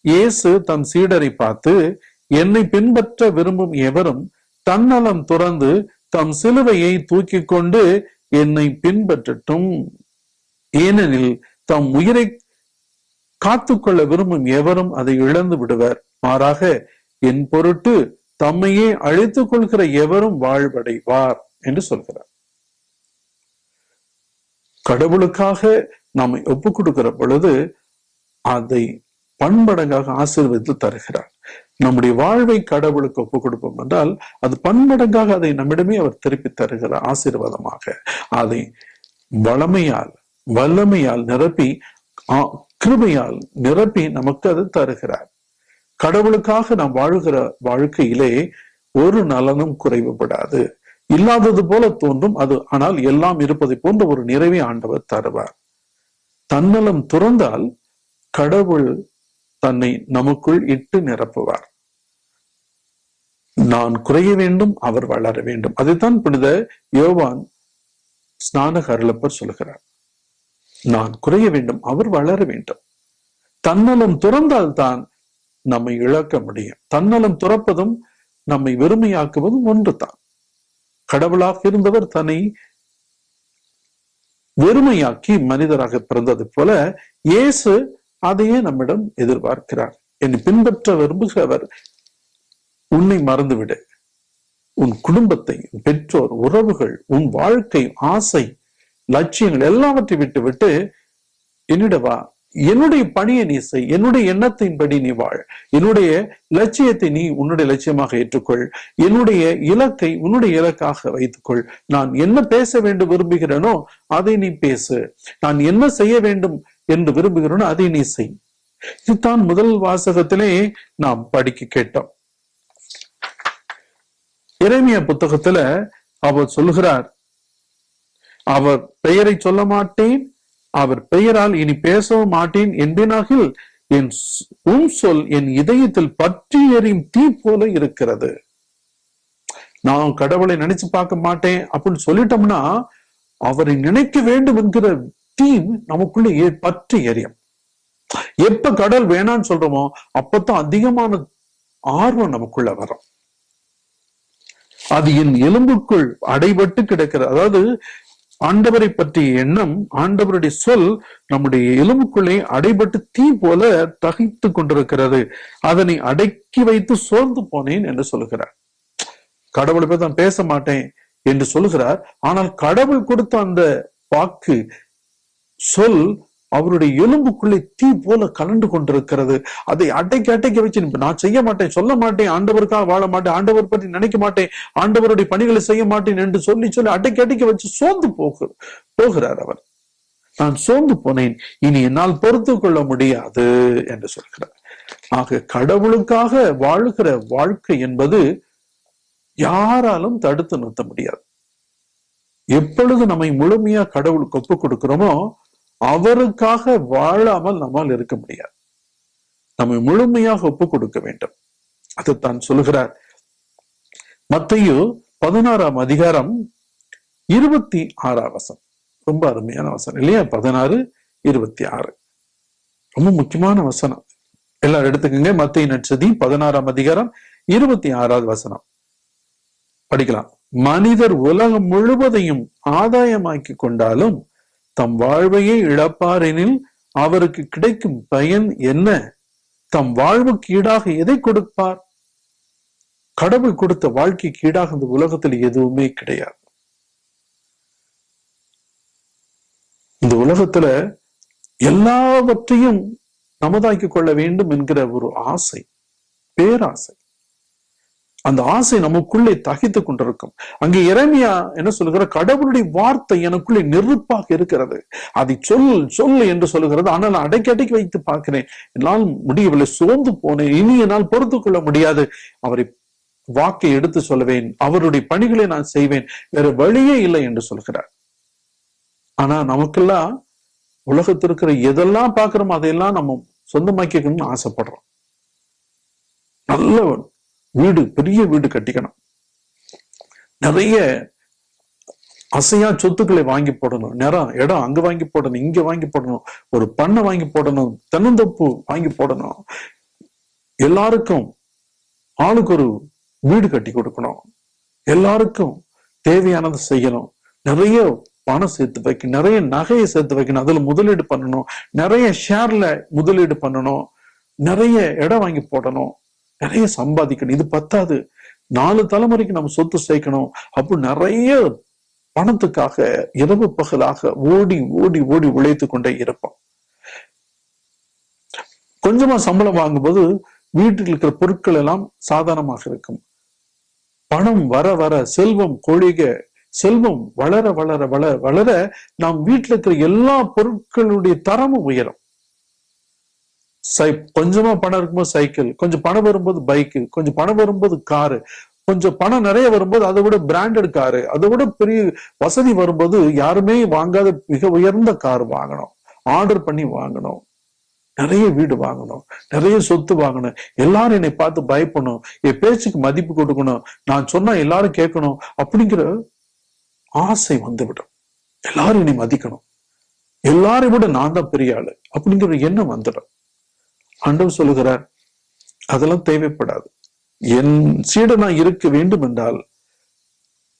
இயேசு தம் சீடரை பார்த்து, என்னை பின்பற்ற விரும்பும் எவரும் தன்னலம் துறந்து தம் சிலுவையை தூக்கி கொண்டு என்னை பின்பற்றட்டும். ஏனெனில் தம் உயிரை காத்துக்கொள்ள விரும்பும் எவரும் அதை இழந்து விடுவர். மாறாக என் பொருட்டு தம்மையே அழித்துக் கொள்கிற எவரும் வாழ்வடைவார் என்று சொல்கிறார். கடவுளுக்காக நம்மை ஒப்புக் கொடுக்கிற பொழுது அதை பன்மடங்காக ஆசீர்வதித்து தருகிறார். நம்முடைய வாழ்வை கடவுளுக்கு ஒப்புக் கொடுப்போம் என்றால் அது பன்மடங்காக அதை நம்மிடமே அவர் திருப்பி தருகிறார். ஆசீர்வாதமாக அதை வல்லமையால் நிரப்பி, கிருபையால் நிரப்பி நமக்கு அது தருகிறார். கடவுளுக்காக நாம் வாழ்கிற வாழ்க்கையிலே ஒரு நலனும் குறைவுபடாது. இல்லாதது போல தோன்றும் அது, ஆனால் எல்லாம் இருப்பதை போன்ற ஒரு நிறைவை ஆண்டவர் தருவார். தன்னலம் துறந்தால் கடவுள் தன்னை நமக்குள் இட்டு நிரப்புவார். நான் குறைய வேண்டும், அவர் வளர வேண்டும். அதைத்தான் புனித யோவான் ஸ்நானக அருளப்பர் சொல்லுகிறார். நான் குறைய வேண்டும், அவர் வளர வேண்டும். தன்னலம் துறந்தால் தான் நம்மை இழக்க முடியும். தன்னலம் துறப்பதும் நம்மை வெறுமையாக்குவதும் ஒன்றுதான். கடவுளாக இருந்தவர் தன்னை வெறுமையாக்கி மனிதராக பிறந்தது போல இயேசு அதையே நம்மிடம் எதிர்பார்க்கிறார். என்னை பின்பற்ற விரும்புகிறவர் உன்னை மறந்துவிடு, உன் குடும்பத்தை, பெற்றோர், உறவுகள், உன் வாழ்க்கை, ஆசை, லட்சியங்கள் எல்லாவற்றை விட்டு விட்டு என்னிடவா, என்னுடைய பணியை நீ செய், என்னுடைய எண்ணத்தின்படி நீ வாழ், என்னுடைய லட்சியத்தை நீ உன்னுடைய லட்சியமாக ஏற்றுக்கொள், என்னுடைய இலக்கை உன்னுடைய இலக்காக வைத்துக்கொள். நான் என்ன பேச வேண்டும் விரும்புகிறேனோ அதை நீ பேசு, நான் என்ன செய்ய வேண்டும் என்று விரும்புகிறேனோ அதை நீ செய். இதுதான் முதல் வாசகத்திலே நாம் படிக்க கேட்டோம். எரேமியா புத்தகத்துல அவர் சொல்லுகிறார், அவர் பெயரை சொல்ல மாட்டேன், அவர் பெயரால் இனி பேசவும் மாட்டேன் என்பேனாகில் உன் சொல் என் இதயத்தில் பற்றி எறியும் தீ போல இருக்கிறது. நான் கடவுளை நினைச்சு பார்க்க மாட்டேன் அப்படின்னு சொல்லிட்டோம்னா அவரை நினைக்க வேண்டும் என்கிற தீ நமக்குள்ள பற்றி எரியும். எப்ப கடல் வேணான்னு சொல்றோமோ அப்பதான் அதிகமான ஆர்வம் நமக்குள்ள வரும். அது என் எலும்புக்குள் அடைபட்டு கிடக்கிறது. அதாவது ஆண்டவரை பற்றிய எண்ணம், ஆண்டவருடைய சொல் நம்முடைய எலும்புக்குள்ளே அடைபட்டு தீ போல தகித்து கொண்டிருக்கிறது. அதனை அடக்கி வைத்து சோர்ந்து போனேன் என்று சொல்லுகிறார். கடவுளை பற்றி நான் பேச மாட்டேன் என்று சொல்லுகிறார். ஆனால் கடவுள் கொடுத்த அந்த வாக்கு, சொல் அவருடைய எலும்புக்குள்ளே தீ போல கலந்து கொண்டிருக்கிறது. அதை அட்டைக்கு வச்சு நான் செய்ய மாட்டேன், சொல்ல மாட்டேன், ஆண்டவருக்காக வாழ மாட்டேன், ஆண்டவர் பற்றி நினைக்க மாட்டேன், ஆண்டவருடைய பணிகளை செய்ய மாட்டேன் என்று சொல்லி அட்டைக்கு வச்சு சோர்ந்து போகிறார் அவர். நான் சோர்ந்து போனேன், இனி என்னால் பொறுத்து கொள்ள முடியாது என்று சொல்கிறார். ஆக கடவுளுக்காக வாழ்கிற வாழ்க்கை என்பது யாராலும் தடுத்து நிறுத்த முடியாது. எப்பொழுது நம்மை முழுமையா கடவுளுக்கு ஒப்புக் கொடுக்கிறோமோ அவருக்காக வாழாமல் நம்மால் இருக்க முடியாது. நம்மை முழுமையாக ஒப்புக் கொடுக்க வேண்டும். அதுதான் சொல்லுகிறார். மத்தேயு 16ஆம் அதிகாரம் 26ஆம் வசனம். ரொம்ப அருமையான வசனம் இல்லையா? 16:26 ரொம்ப முக்கியமான வசனம். எல்லாரும் எடுத்துக்கங்க. மத்தேயு நற்செய்தி 16ஆம் அதிகாரம் 26ஆவது வசனம் படிக்கலாம். மனிதர் உலகம் முழுவதையும் ஆதாயமாக்கி கொண்டாலும் தம் வாழ்வையே இழப்பார் எனில் அவருக்கு கிடைக்கும் பயன் என்ன? தம் வாழ்வுக்கு ஈடாக எதை கொடுப்பார்? கடவுள் கொடுத்த வாழ்க்கைக்கு ஈடாக இந்த உலகத்தில் எதுவுமே கிடையாது. இந்த உலகத்துல எல்லாவற்றையும் நமதாக்கி கொள்ள வேண்டும் என்கிற ஒரு ஆசை, பேராசை. அந்த ஆசை நமக்குள்ளே தகித்து கொண்டிருக்கும். அங்கே எரேமியா என்ன சொல்லுகிற, கடவுளுடைய வார்த்தை எனக்குள்ளே நெருப்பாக இருக்கிறது, அதை சொல் என்று சொல்லுகிறது. ஆனால் நான் அடக்கி வைத்து பார்க்கிறேன், என்னால் முடியவில்லை, சோர்ந்து போனேன், இனி என்னால் பொறுத்து கொள்ள முடியாது. அவரை வாக்கை எடுத்து சொல்லுவேன், அவருடைய பணிகளை நான் செய்வேன், வேற வழியே இல்லை என்று சொல்கிறார். ஆனா நமக்கெல்லாம் உலகத்தில் இருக்கிற எதெல்லாம் பார்க்கிறோமோ அதையெல்லாம் நம்ம சொந்தமாக்கணும்னு ஆசைப்படுறோம். நல்ல வீடு, பெரிய வீடு கட்டிக்கணும், நிறைய அசையா சொத்துக்களை வாங்கி போடணும், இடம் அங்க வாங்கி போடணும், இங்க வாங்கி போடணும், ஒரு பண்ணை வாங்கி போடணும், தென்னந்தோப்பு வாங்கி போடணும், எல்லாருக்கும் ஆளுக்கு ஒரு வீடு கட்டி கொடுக்கணும், எல்லாருக்கும் தேவையானதை செய்யணும், நிறைய பணம் சேர்த்து வைக்கணும், நிறைய நகையை சேர்த்து வைக்கணும், அதுல முதலீடு பண்ணணும், நிறைய ஷேர்ல முதலீடு பண்ணணும், நிறைய இடம் வாங்கி போடணும், நிறைய சம்பாதிக்கணும். இது பத்தாது, 4 தலைமுறைக்கு நம்ம சொத்து சேர்க்கணும். அப்போ நிறைய பணத்துக்காக இரவு பகலாக ஓடி ஓடி ஓடி உழைத்து கொண்டே இருப்போம். கொஞ்சமா சம்பளம் வாங்கும்போது வீட்டில் இருக்கிற பொருட்கள் எல்லாம் சாதாரணமாக இருக்கும். பணம் வர வர செல்வம் கொழிக, செல்வம் வளர வளர வளர வளர நாம் வீட்டில் இருக்கிற எல்லா பொருட்களுடைய தரமும் உயரும். கொஞ்சமா பணம் இருக்கும்போது சைக்கிள், கொஞ்சம் பணம் வரும்போது பைக்கு, கொஞ்சம் பணம் வரும்போது காரு, கொஞ்சம் பணம் நிறைய வரும்போது அதை விட பிராண்டட் காரு, அதை விட பெரிய வசதி வரும்போது யாருமே வாங்காத மிக உயர்ந்த கார் வாங்கணும், ஆர்டர் பண்ணி வாங்கணும், நிறைய வீடு வாங்கணும், நிறைய சொத்து வாங்கணும், எல்லாரும் என்னை பார்த்து பயப்படணும், என் பேச்சுக்கு மதிப்பு கொடுக்கணும், நான் சொன்னா எல்லாரும் கேட்கணும் அப்படிங்கிற ஆசை வந்துவிடும். எல்லாரும் என்னை மதிக்கணும், எல்லாரையும் விட நான் தான் பெரிய ஆளு அப்படிங்கிற எண்ணம் வந்துடும். ஆண்டவர் சொல்லுகிறார், அதெல்லாம் தேவைப்படாது. என் சீடனா இருக்க வேண்டும் என்றால்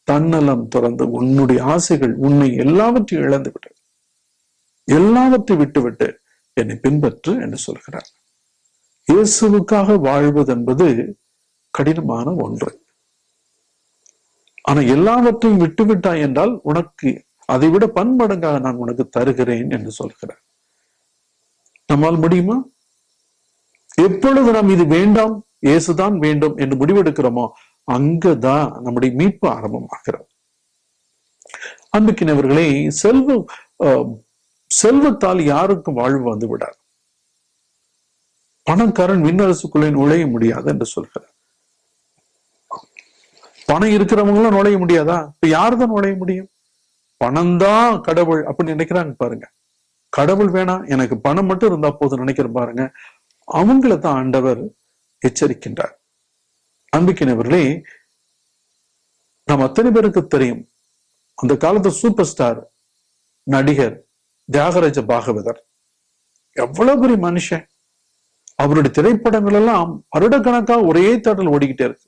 தன்னலம் துறந்து உன்னுடைய ஆசைகள் உன்னை எல்லாவற்றையும் இழந்து விட்டு, எல்லாவற்றையும் விட்டுவிட்டு என்னை பின்பற்று என்று சொல்கிறார். இயேசுவுக்காக வாழ்வது என்பது கடினமான ஒன்று. ஆனா எல்லாவற்றையும் விட்டுவிட்டாய் என்றால் உனக்கு அதை விட பன்மடங்காக நான் உனக்கு தருகிறேன் என்று சொல்கிறார். நம்மால் முடியுமா? எப்பொழுது நாம் இது வேண்டாம், இயேசுதான் வேண்டும் என்று முடிவெடுக்கிறோமோ அங்கதான் நம்முடைய மீட்பு ஆரம்பமாகிறது. அன்புக்கினவர்களே, செல்வத்தால் யாருக்கும் வாழ்வு வந்து விடாது. பணக்காரன் விண்ணரசுக்குள்ளே நுழைய முடியாது என்று சொல்கிறார். பணம் இருக்கிறவங்களும் நுழைய முடியாதா? இப்ப யாருதான் நுழைய முடியும்? பணம்தான் கடவுள் அப்படின்னு நினைக்கிறாங்க பாருங்க. கடவுள் வேணாம், எனக்கு பணம் மட்டும் இருந்தா போதும் நினைக்கிற பாருங்க, அவங்கள தான் ஆண்டவர் எச்சரிக்கின்றார். அன்பிக்கினவர்களே, நாம் அத்தனை பேருக்கு தெரியும், அந்த காலத்து சூப்பர் ஸ்டார் நடிகர் தியாகராஜ பாகவதர் எவ்வளவு பெரிய மனுஷன். அவருடைய திரைப்படங்கள் எல்லாம் வருடக்கணக்காக ஒரே தேட்டல் ஓடிக்கிட்டே இருக்கு.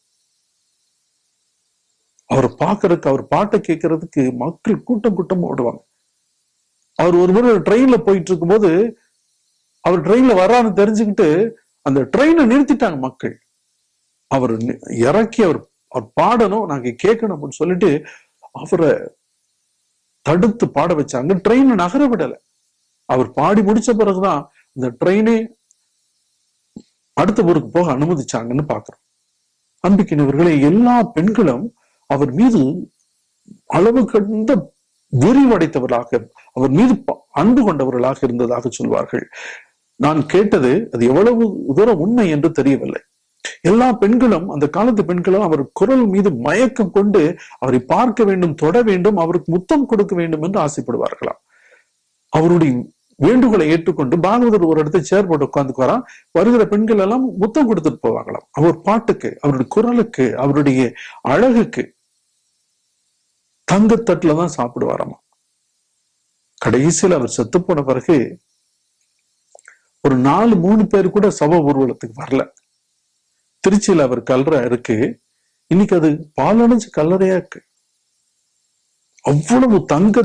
அவர் பார்க்கறதுக்கு, அவர் பாட்டை கேட்கறதுக்கு மக்கள் கூட்டம் கூட்டம் ஓடுவாங்க. அவர் ஒரு ட்ரெயின்ல போயிட்டு இருக்கும்போது, அவர் ட்ரெயின்ல வர்றான்னு தெரிஞ்சுக்கிட்டு அந்த ட்ரெயினை நிறுத்திட்டாங்க மக்கள். அவர் இறக்கி அவர் பாடணும், நாங்க கேட்கணும் அப்படின்னு சொல்லிட்டு அவரை தடுத்து பாட வச்சாங்க. ட்ரெயினை நகர விடல. அவர் பாடி முடிச்ச பிறகுதான் இந்த ட்ரெயினே அடுத்த ஊருக்கு போக அனுமதிச்சாங்கன்னு பாக்குறோம். அன்பிக்கினவர்களே, எல்லா பெண்களும் அவர் மீது அளவு கடந்த விரிவடைத்தவர்களாக, அவர் மீது அன்பு கொண்டவர்களாக இருந்ததாக சொல்வார்கள். நான் கேட்டது அது எவ்வளவு தூரம் உண்மை என்று தெரியவில்லை. எல்லா பெண்களும், அந்த காலத்து பெண்களும் அவர் குரல் மீது மயக்கம் கொண்டு அவரை பார்க்க வேண்டும், தொட வேண்டும், அவருக்கு முத்தம் கொடுக்க வேண்டும் என்று ஆசைப்படுவார்களாம். அவருடைய வேண்டுகோளை ஏற்றுக்கொண்டு பாகவதர் ஒரு இடத்துல சேர் போட்டு உட்கார்ந்துக்குவாரா, வருகிற பெண்கள் எல்லாம் முத்தம் கொடுத்துட்டு போவாங்களாம். அவர் பாட்டுக்கு, அவருடைய குரலுக்கு, அவருடைய அழகுக்கு. தங்கத்தட்டுலதான் சாப்பிடுவாராமா. கடைசியில் அவர் செத்து போன பிறகு ஒரு 4-3 பேர் கூட சபை ஊர்வலத்துக்கு வரல. திருச்சியில அவர் கல்லறை இருக்கு, இன்னைக்கு அது பாலடைஞ்சு கல்லறையா இருக்கு. அவ்வளவு தங்க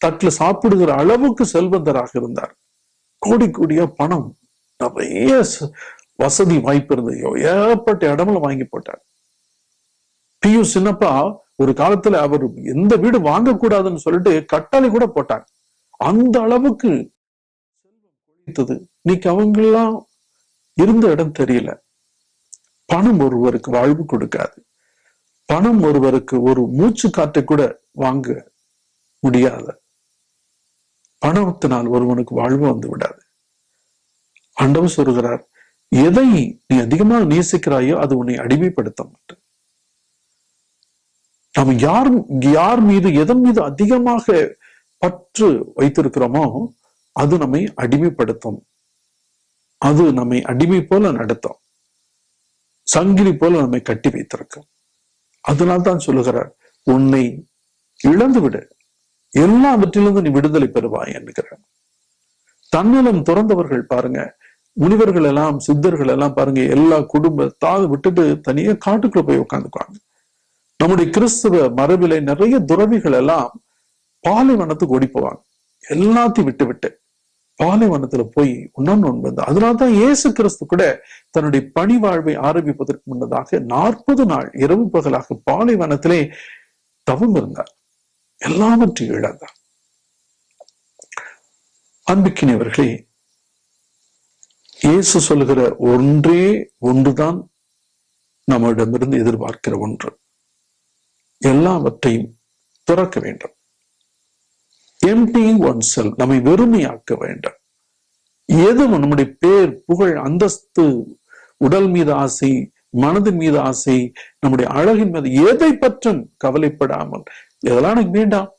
தட்டுல சாப்பிடுகிற அளவுக்கு செல்வந்தராக இருந்தார். கோடி கோடியா பணம், நிறைய வசதி வாய்ப்பு இருந்தது, ஏற்பட்ட இடம்ல வாங்கி போட்டார். பியு சின்னப்பா ஒரு காலத்துல அவர் எந்த வீடு வாங்கக்கூடாதுன்னு சொல்லிட்டு கட்டாளி கூட போட்டாங்க. அந்த அளவுக்கு செல்வம் கொழித்தது. இன்னைக்கு அவங்கெல்லாம் இருந்த இடம் தெரியல. பணம் ஒருவருக்கு வாழ்வு கொடுக்காது. பணம் ஒருவருக்கு ஒரு மூச்சு காற்றை கூட வாங்க முடியாது. பணத்தினால் ஒருவனுக்கு வாழ்வு வந்து விடாது. ஆண்டவர் சொல்கிறார், எதை நீ அதிகமாக நேசிக்கிறாயோ அது உன்னை அடிமைப்படுத்த மாட்டேன். நம்ம யார் மீது எதன் மீது அதிகமாக பற்று வைத்திருக்கிறோமோ அது நம்மை அடிமைப்படுத்தும். அது நம்மை அடிமை போல நடத்தும். சங்கிலி போல நம்மை கட்டி வைத்திருக்கும். அதனால்தான் சொல்லுகிறார், உன்னை இழந்து விடு, எல்லாவற்றிலிருந்து நீ விடுதலை பெறுவாய் என்கிறார். தன்னலம் துறந்தவர்கள் பாருங்க, முனிவர்கள் எல்லாம் சித்தர்கள் எல்லாம் பாருங்க, எல்லா குடும்பத்தாவது விட்டுட்டு தனியா காட்டுக்குள்ள போய் உட்காந்துக்குவாங்க. நம்முடைய கிறிஸ்துவ மரபிலை நிறைய துறவிகள் எல்லாம் பாலைவனத்துக்கு ஓடி போவாங்க. எல்லாத்தையும் விட்டு பாலைவனத்துல போய் உண்ணு. அதனால்தான் இயேசு கிறிஸ்து கூட தன்னுடைய பணி வாழ்வை ஆரம்பிப்பதற்கு முன்னதாக 40 நாள் இரவு பகலாக பாலைவனத்திலே தவம் இருந்தார். எல்லாவற்றையும் இழந்தார். அன்பிக்கினியவர்களே, இயேசு சொல்லுகிற ஒன்றே ஒன்றுதான் நம்மிடமிருந்து எதிர்பார்க்கிற ஒன்று. எல்லாவற்றையும் துறக்க வேண்டும். emptying oneself, நம்மை வெறுமையாக்க வேண்டும். எதுவும் நம்முடைய பேர், புகழ், அந்தஸ்து, உடல் மீது ஆசை, மனதின் மீது ஆசை, நம்முடைய அழகின் மீது எதை பற்றும் கவலைப்படாமல், இதெல்லாம் எனக்கு வேண்டாம்,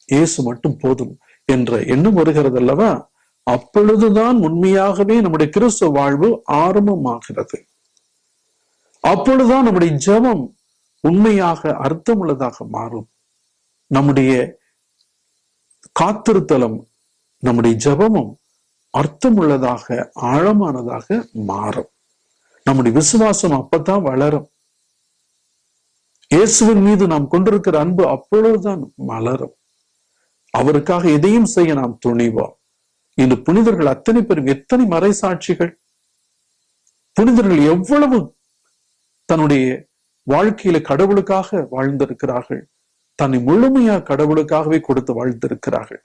இயேசு மட்டும் போதும் என்ற எண்ணம் வருகிறது அல்லவா? அப்பொழுதுதான் உண்மையாகவே நம்முடைய கிறிஸ்துவ வாழ்வு ஆரம்பமாகிறது. அப்பொழுதுதான் நம்முடைய ஜெபம் உண்மையாக அர்த்தமுள்ளதாக மாறும். நம்முடைய காத்திருத்தலும் நம்முடைய ஜெபமும் அர்த்தமுள்ளதாக ஆழமானதாக மாறும். நம்முடைய விசுவாசம் அப்பதான் வளரும். இயேசுவின் மீது நாம் கொண்டிருக்கிற அன்பு அப்பொழுதுதான் மலரும். அவருக்காக எதையும் செய்ய நாம் துணிவோம். இன்று புனிதர்கள் அத்தனை பேரும் எத்தனை மறை சாட்சிகள்! புனிதர்கள் எவ்வளவு தன்னுடைய வாழ்க்கையில கடவுளுக்காக வாழ்ந்திருக்கிறார்கள். தன்னை முழுமையாக கடவுளுக்காகவே கொடுத்து வாழ்ந்திருக்கிறார்கள்.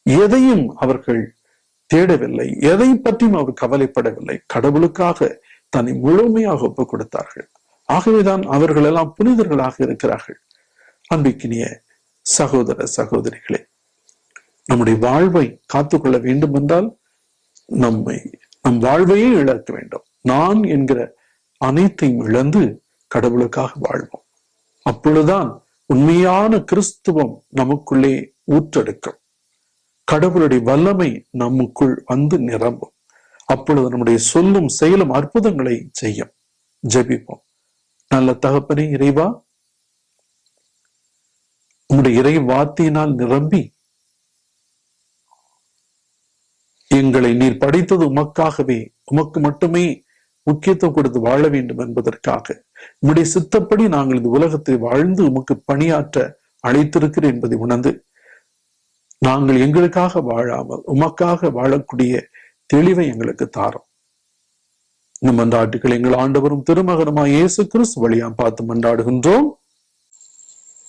எதையும் அவர்கள் தேடவில்லை, எதை பற்றியும் அவர் கவலைப்படவில்லை. கடவுளுக்காக தன்னை முழுமையாக ஒப்புக் கொடுத்தார்கள். ஆகவேதான் அவர்கள் எல்லாம் புனிதர்களாக இருக்கிறார்கள். அன்பிக்கினிய சகோதர சகோதரிகளே, நம்முடைய வாழ்வை காத்துக்கொள்ள வேண்டும் என்றால் நம் வாழ்வையே இழக்க வேண்டும். நான் என்கிற அனைத்தையும் இழந்து கடவுளுக்காக வாழ்வோம். அப்பொழுதுதான் உண்மையான கிறிஸ்துவம் நமக்குள்ளே ஊற்றெடுக்கும். கடவுளுடைய வல்லமை நமக்குள் வந்து நிரம்பும். அப்பொழுது நம்முடைய சொல்லும் செயலும் அற்புதங்களை செய்யும். ஜெபிப்போம். நல்ல தகப்பனே இறைவா, உம்முடைய இறை வார்த்தையினால் நிரம்பி எங்களை நீர் படைத்தது உமக்காகவே, உமக்கு மட்டுமே முக்கியத்துவம் கொடுத்து வாழ வேண்டும் என்பதற்காக உம்முடைய சித்தப்படி நாங்கள் இந்த உலகத்தை வாழ்ந்து உமக்கு பணியாற்ற அழைத்திருக்கிறேன் என்பதை உணர்ந்து நாங்கள் எங்களுக்காக வாழாமல் உமக்காக வாழக்கூடிய தெளிவை எங்களுக்கு தாரும். இந்த மன்றாட்டுக்கள் எங்கள் ஆண்டவரும் திருமகனுமாய் இயேசு கிறிஸ்து வழியாம் பார்த்து மன்றாடுகின்றோம்.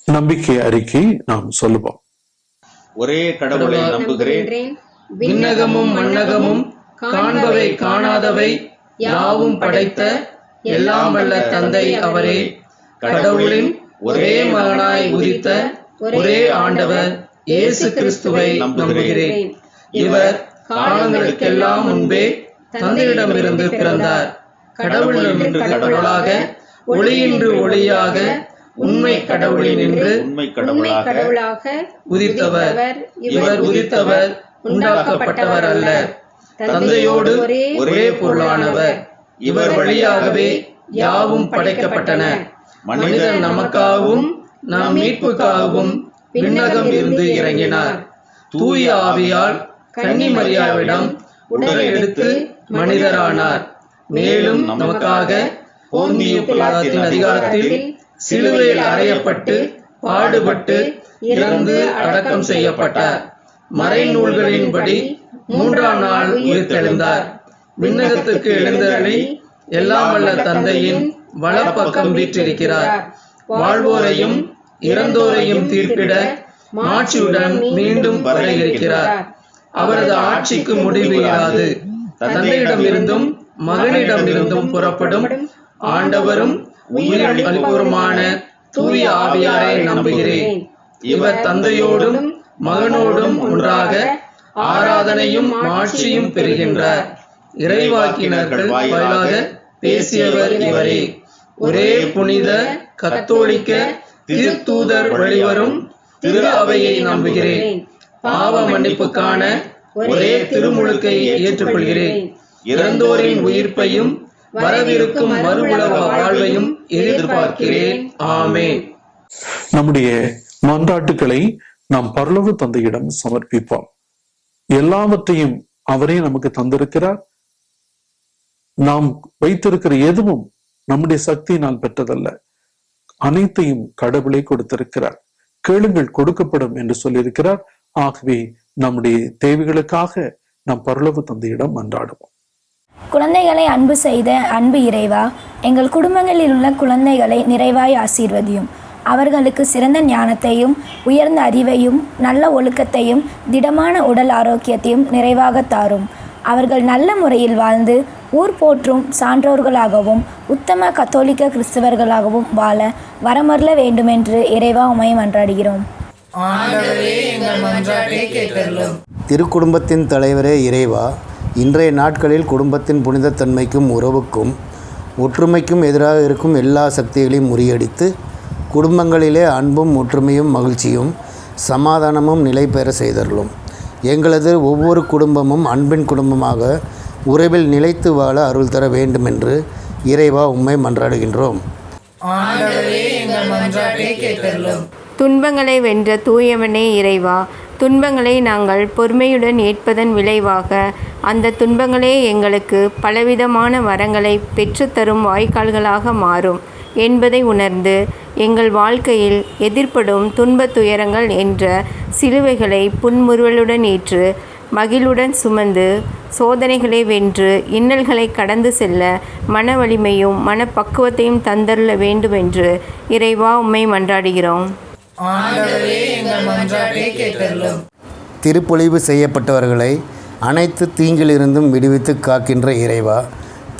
நம்பிக்கை அறிக்கை நாம் சொல்லுவோம். ஒரே கடவுளை நம்புகிறேன். விண்ணகமும் மண்ணகமும் காண்பவை காணாதவை யாவும் படைத்த எல்லாம் வல்ல தந்தை அவரே, கடவுளின் ஒரே மகனாய் உதித்த ஒரே ஆண்டவர் இயேசு கிறிஸ்துவை நம்புகிறேன். இவர் காலங்களுக்கெல்லாம் முன்பே தந்தையிடமிருந்து பிறந்தார். கடவுளினின்று கடவுளாக, ஒளியின்று ஒளியாக, உண்மை கடவுளினின்று உண்மை கடவுளாக உதித்தவர். இவர் உதித்தவர், உண்டாக்கப்பட்டவர் அல்ல. தந்தையோடு ஒரே பொருளானவர். இவர் வழியாகவே யாவும் படைக்கப்பட்டன. மனிதன் நமக்காகவும் நம் மீட்புக்காகவும் விண்ணகம் இருந்து இறங்கினார். தூய ஆவியால் கன்னி மரியாவிடம் உடலை எடுத்து மனிதரானார். மேலும் நமக்காக போந்திய பிலாத்தின் அதிகாரத்தில் சிலுவையில் அறையப்பட்டு பாடுபட்டு இறந்து அடக்கம் செய்யப்பட்டார். மறைநூல்களின்படி 3ஆம் நாள் உயிர்த்தெழுந்தார். விண்ணகத்துக்கு எழுந்தருளி எல்லாம் வல்ல தந்தையின் வலப்பக்கம் வீற்றிருக்கிறார். வாழ்வோரையும் இறந்தோரையும் தீர்ப்பிட மாட்சியுடன் மீண்டும் வர இருக்கிறார். அவரது ஆட்சிக்கு முடிவு இராது. தந்தையிடம் இருந்தும் மகனிடம் இருந்தும் புறப்படும் ஆண்டவரும் உயிர் அளிப்பவருமான தூய ஆவியாரை நம்புகிறேன். இவர் தந்தையோடும் மகனோடும் ஒன்றாக ஆராதனையும் மாட்சியும் பெறுகின்றார். இறைவாக்கினர்கள் வாயிலாக பேசியவர் இவரே. ஒரே புனித கத்தோலிக்க திருத்தூதர் வழிவரும் திரு அவையை நம்புகிறேன். பாவ மன்னிப்புக்கான ஒரே திருமுழுக்கை ஏற்றுக்கொள்கிறேன். இறந்தோரின் உயிர்ப்பையும் வரவிருக்கும் மறுவுலக வாழ்வையும் எதிர்பார்க்கிறேன். ஆமென். நம்முடைய மன்றாட்டுக்களை நாம் பரலோக தந்தையிடம் சமர்ப்பிப்போம். எல்லாவற்றையும் அவரே நமக்கு தந்திருக்கிறார். நாம் வைத்திருக்கிற எதுவும் நம்முடைய சக்தியினால் பெற்றதல்ல, அனைத்தையும் கடவுளே கொடுத்திருக்கிறார். கேளுங்கள் கொடுக்கப்படும் என்று சொல்லியிருக்கிறார். ஆகவே நம்முடைய தேவைகளுக்காக நாம் பரலோக தந்தையிடம் மன்றாடுவோம். குழந்தைகளை அன்பு செய்த அன்பு இறைவா, எங்கள் குடும்பங்களில் உள்ள குழந்தைகளை நிறைவாய் ஆசீர்வதியும். அவர்களுக்கு சிறந்த ஞானத்தையும் உயர்ந்த அறிவையும் நல்ல ஒழுக்கத்தையும் திடமான உடல் ஆரோக்கியத்தையும் நிறைவாக தாரும். அவர்கள் நல்ல முறையில் வாழ்ந்து ஊர் போற்றும் சான்றோர்களாகவும் உத்தம கத்தோலிக்க கிறிஸ்தவர்களாகவும் வாழ வரமருள வேண்டுமென்று இறைவா உம்மை மன்றாடுகிறோம். திருக்குடும்பத்தின் தலைவரே இறைவா, இன்றைய நாட்களில் குடும்பத்தின் புனிதத்தன்மைக்கும் உறவுக்கும் ஒற்றுமைக்கும் எதிராக இருக்கும் எல்லா சக்திகளையும் முறியடித்து குடும்பங்களிலே அன்பும் ஒற்றுமையும் மகிழ்ச்சியும் சமாதானமும் நிலை பெற செய்தருளும். எங்களது ஒவ்வொரு குடும்பமும் அன்பின் குடும்பமாக உறவில் நிலைத்து வாழ அருள் தர வேண்டுமென்று இறைவா உம்மை மன்றாடுகின்றோம். துன்பங்களை வென்ற தூயவனே இறைவா, துன்பங்களை நாங்கள் பொறுமையுடன் ஏற்பதன் விளைவாக அந்த துன்பங்களே எங்களுக்கு பலவிதமான வரங்களை பெற்றுத்தரும் வாய்க்கால்களாக மாறும் என்பதை உணர்ந்து எங்கள் வாழ்க்கையில் எதிர்ப்படும் துன்பத் துயரங்கள் என்ற சிலுவைகளை புன்முறுவலுடன் ஏற்று மகிழுடன் சுமந்து சோதனைகளை வென்று இன்னல்களை கடந்து செல்ல மன வலிமையும் மனப்பக்குவத்தையும் தந்தருள வேண்டுமென்று இறைவா உம்மை மன்றாடுகிறோம். திருப்பொழிவு செய்யப்பட்டவர்களை அனைத்து தீங்கிலிருந்தும் விடுவித்து காக்கின்ற இறைவா,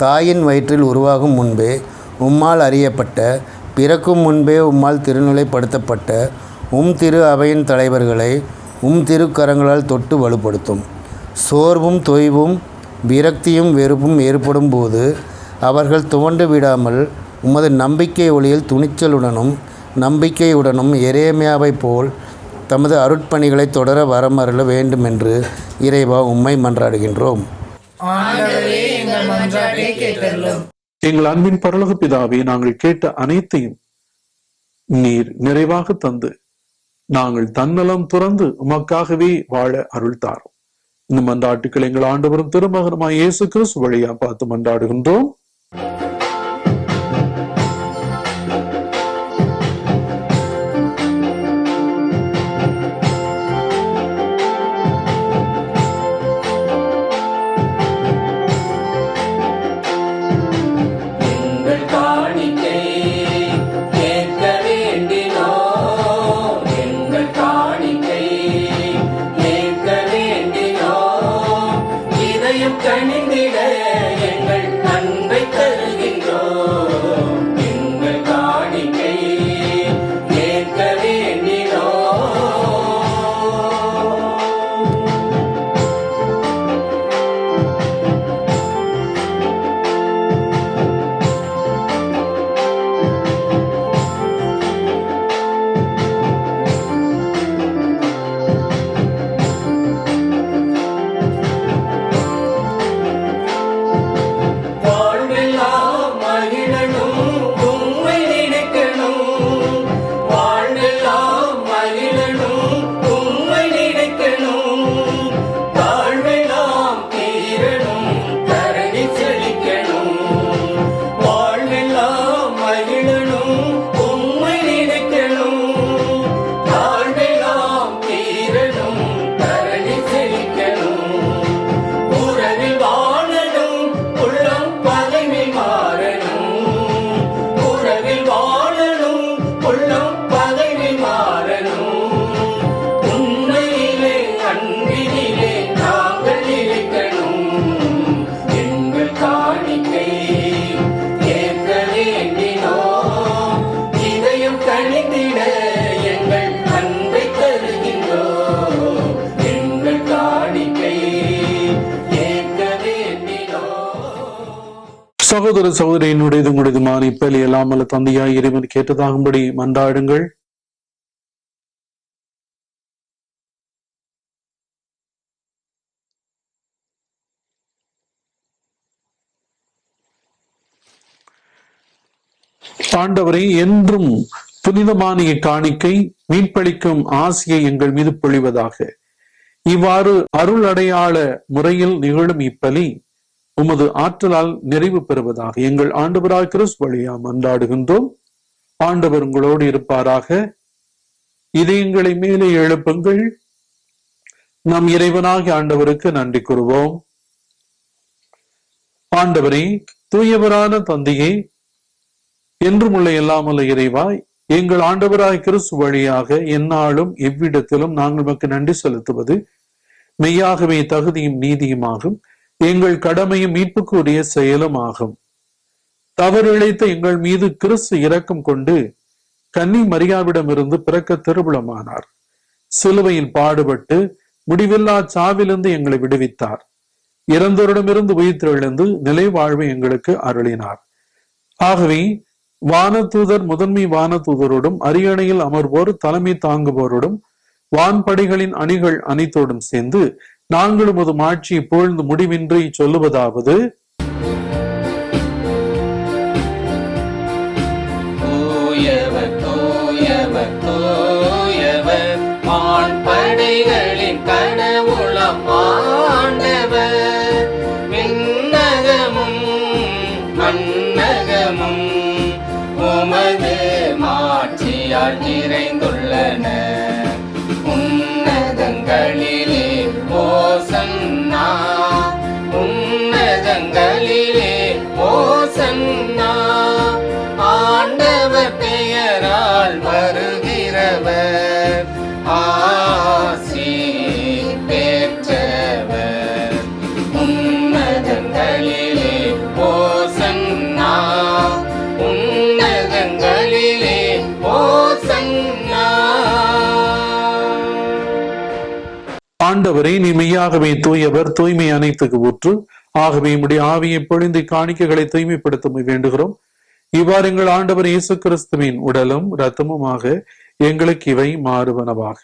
தாயின் வயிற்றில் உருவாகும் முன்பே உம்மால் அறியப்பட்ட, பிறக்கும் முன்பே உம்மால் திருநிலைப்படுத்தப்பட்ட திரு அவையின் தலைவர்களை திருக்கரங்களால் தொட்டு வலுப்படுத்தும். சோர்வும் தொய்வும் விரக்தியும் வெறுப்பும் ஏற்படும் போது அவர்கள் துவண்டு விடாமல் உமது நம்பிக்கை ஒளியில் துணிச்சலுடனும் நம்பிக்கையுடனும் எரேமியாவைப் போல் தமது அருட்பணிகளை தொடர வரமருள வேண்டுமென்று இறைவா உம்மை மன்றாடுகின்றோம். எங்கள் அன்பின் பரலோக பிதாவே, நாங்கள் கேட்ட அனைத்தையும் நீர் நிறைவாக தந்து நாங்கள் தன்னலம் துறந்து உமக்காகவே வாழ அருள் தாரும். இந்த மன்றாட்டுக்கள் எங்கள் ஆண்டவரும் திருமகனுமாய் இயேசு கிறிஸ்து வழியா பார்த்து மன்றாடுகின்றோம். கனிந்திட எங்கள் அன்பை தருகிறோம். வேண்டினோம். இதயம் கனிந்திட எங்கள் அன்பை தருகின்றோம். எங்கள் காணிக்கை ஏற்க வேண்டினோம். சகோதர சகோதரியினுடையது உங்களுடையது மாறி இப்பலி எல்லாமல்ல தந்தையாய் இறைவன் கேட்டதாகும்படி மன்றாடுங்கள். ஆண்டவரை என்றும் புனிதமான காணிக்கை மீட்பளிக்கும் ஆசையை எங்கள் மீது பொழிவதாக. இவ்வாறு அருள் அடையாள முறையில் நிகழும் இப்பலி உமது ஆற்றலால் நிறைவு பெறுவதாக எங்கள் ஆண்டவராய் கிறிஸ்து வழியா மன்றாடுகின்றோம். ஆண்டவர் உங்களோடு இருப்பாராக. இதயங்களை மேலே எழுப்புங்கள். நம் இறைவனாகிய ஆண்டவருக்கு நன்றி கூறுவோம். ஆண்டவரே, தூயவரான தந்தையே, என்றும் உள்ள எல்லாமல்ல இறைவாய், எங்கள் ஆண்டவராய் கிறிஸ்து வழியாக எந்நாளும் எவ்விடத்திலும் நாங்கள் உமக்கு நன்றி செலுத்துவது மெய்யாகவே தகுதியும் நீதியுமாகும். எங்கள் கடமையும் மீட்புக்குரிய செயலும் ஆகும். தவறிழைத்த எங்கள் மீது கிறிஸ்து இரக்கம் கொண்டு கன்னி மரியாவிடமிருந்து பிறக்க திருவுளமானார். சிலுவையில் பாடுபட்டு முடிவில்லா சாவிலிருந்து எங்களை விடுவித்தார். இறந்தோரிடமிருந்து உயிர்த்தெழுந்து நிலை வாழ்வை எங்களுக்கு அருளினார். ஆகவே வானதூதர் முதன்மை வானதூதரோடும் அரியணையில் அமர்வோர் தலைமை தாங்குவோரோடும் வான்படைகளின் அணிகள் அனைத்தோடும் சேர்ந்து நாங்களும் ஒரு ஆட்சி புகழ்ந்து முடிவின்றி சொல்லுவதாவது: தூயவர் தூயவர் தூயவர், வான்படைகளின் கடவுளாம் ஆண்டவர். விண்ணகமும் மண்ணகமும் உமது மாட்சியால் நிறைந்துள்ளன. உன்னதங்களிலே ஓசன்னா, உன்னதங்களிலே ஓசன்னா. ஆண்டவர் பெயரால் வருகிறவர் ஆசி பெற்றவர். உன்னதங்களிலே ஓசன்னா, உன்னதங்களிலே ஓசன்னா. ஆண்டவரே, நீ மெய்யாகவே தூயவர், தூய்மை அனைத்துக்கு ஊற்று. ஆகவே உம்முடைய ஆவியை பொழிந்து காணிக்கைகளை தூய்மைப்படுத்த வேண்டுகிறோம். இவ்வாறு எங்கள் ஆண்டவர் இயேசு கிறிஸ்துவின் உடலும் இரத்தமுமாக எங்களுக்கு இவை மாறுவனவாக.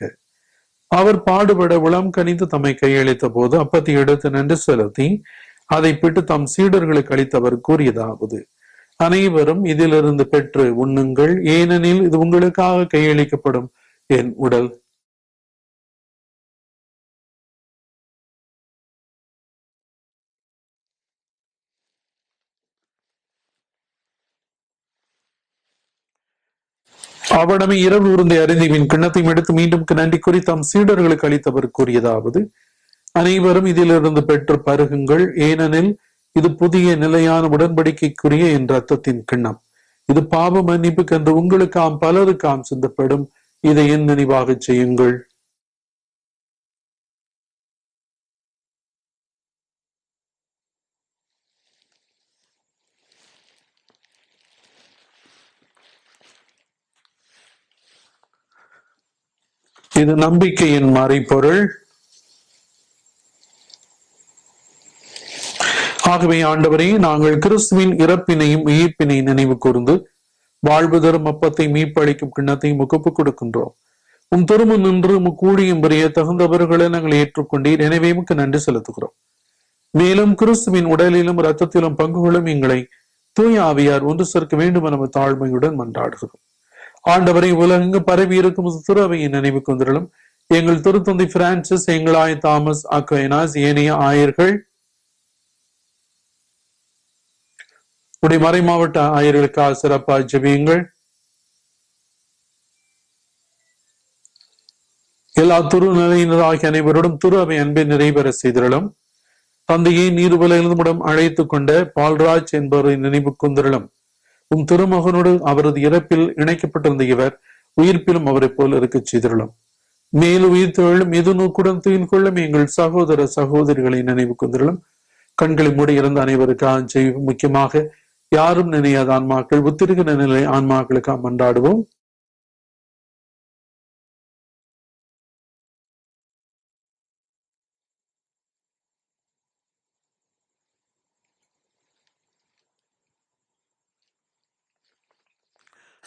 அவர் பாடுபட உளம் கனிந்து தம்மை கையளித்த போது அப்பத்தை எடுத்து நன்றி செலுத்தி அதை பிட்டு தம் சீடர்களுக்கு அளித்தவர் கூறியதாவது: அனைவரும் இதிலிருந்து பெற்று உண்ணுங்கள், ஏனெனில் இது உங்களுக்காக கையளிக்கப்படும் என் உடல். அவனமே இரவு உருந்தை அறிந்திவின் கிண்ணத்தையும் எடுத்து மீண்டும் நன்றி கூறி தம் சீடர்களுக்கு அளித்தவர் கூறியதாவது: அனைவரும் இதிலிருந்து பெற்று பருகுங்கள், ஏனெனில் இது புதிய நிலையான உடன்படிக்கைக்குரிய என் ரத்தத்தின் கிண்ணம். இது பாவ மன்னிப்புக்கு என்று உங்களுக்காம் பலருக்காம் சிந்தப்படும். இதை என் நினைவாக செய்யுங்கள். இது நம்பிக்கையின் மறைபொருள். ஆகவே ஆண்டவரே, நாங்கள் கிறிஸ்துவின் இறப்பினையும் உயிர்ப்பினையும் நினைவு கூர்ந்து வாழ்வு தரும் அப்பத்தை மீட்பளிக்கும் கிண்ணத்தையும் ஒப்புக் கொடுக்கின்றோம். உம் திரும்ப நின்று கூடியும் பெரிய தகுந்தவர்களை நாங்கள் ஏற்றுக்கொண்டீர். எனவே உமக்கு நன்றி செலுத்துகிறோம். மேலும் கிறிஸ்துவின் உடலிலும் இரத்தத்திலும் பங்குகளும் எங்களை தூய ஆவியார் ஒன்று சேர்க்க வேண்டும் என தாழ்மையுடன் மன்றாடுகிறோம். ஆண்டவரை உலகெங்கு பரவி இருக்கும் துறவையின் நினைவு கொண்டிருளும். எங்கள் திருத்தந்தை பிரான்சிஸ், எங்களாய் தாமஸ் அக்வைனாஸ், ஏனைய ஆயர்கள், உடைய மறை மாவட்ட ஆயர்களுக்காக சிறப்பாக ஜெபியுங்கள். எல்லா துரு நிலையினராகிய அனைவரோடும் துரு அவை அன்பை நிறைவேற செய்திருளும். தந்தையை நீர்வலையிலும் அழைத்து கொண்ட பால்ராஜ் என்பவரை நினைவு கொண்டிருளும். உம் திருமகனோடு அவரது இறப்பில் இணைக்கப்பட்டிருந்த இவர் உயிர்ப்பிலும் அவரை போல் இருக்க செய்திருளும். மேலும் உயிர்த்தெழும் எது நோக்குடன் துயில் கொள்ளும் எங்கள் சகோதர சகோதரிகளை நினைவு கொண்டிருளும். கண்களை மூடி இறந்த அனைவருக்காக முக்கியமாக யாரும் நினையாத ஆன்மாக்கள், புத்திருக்கிற நிலை ஆன்மாக்களுக்கு மன்றாடுவோம்.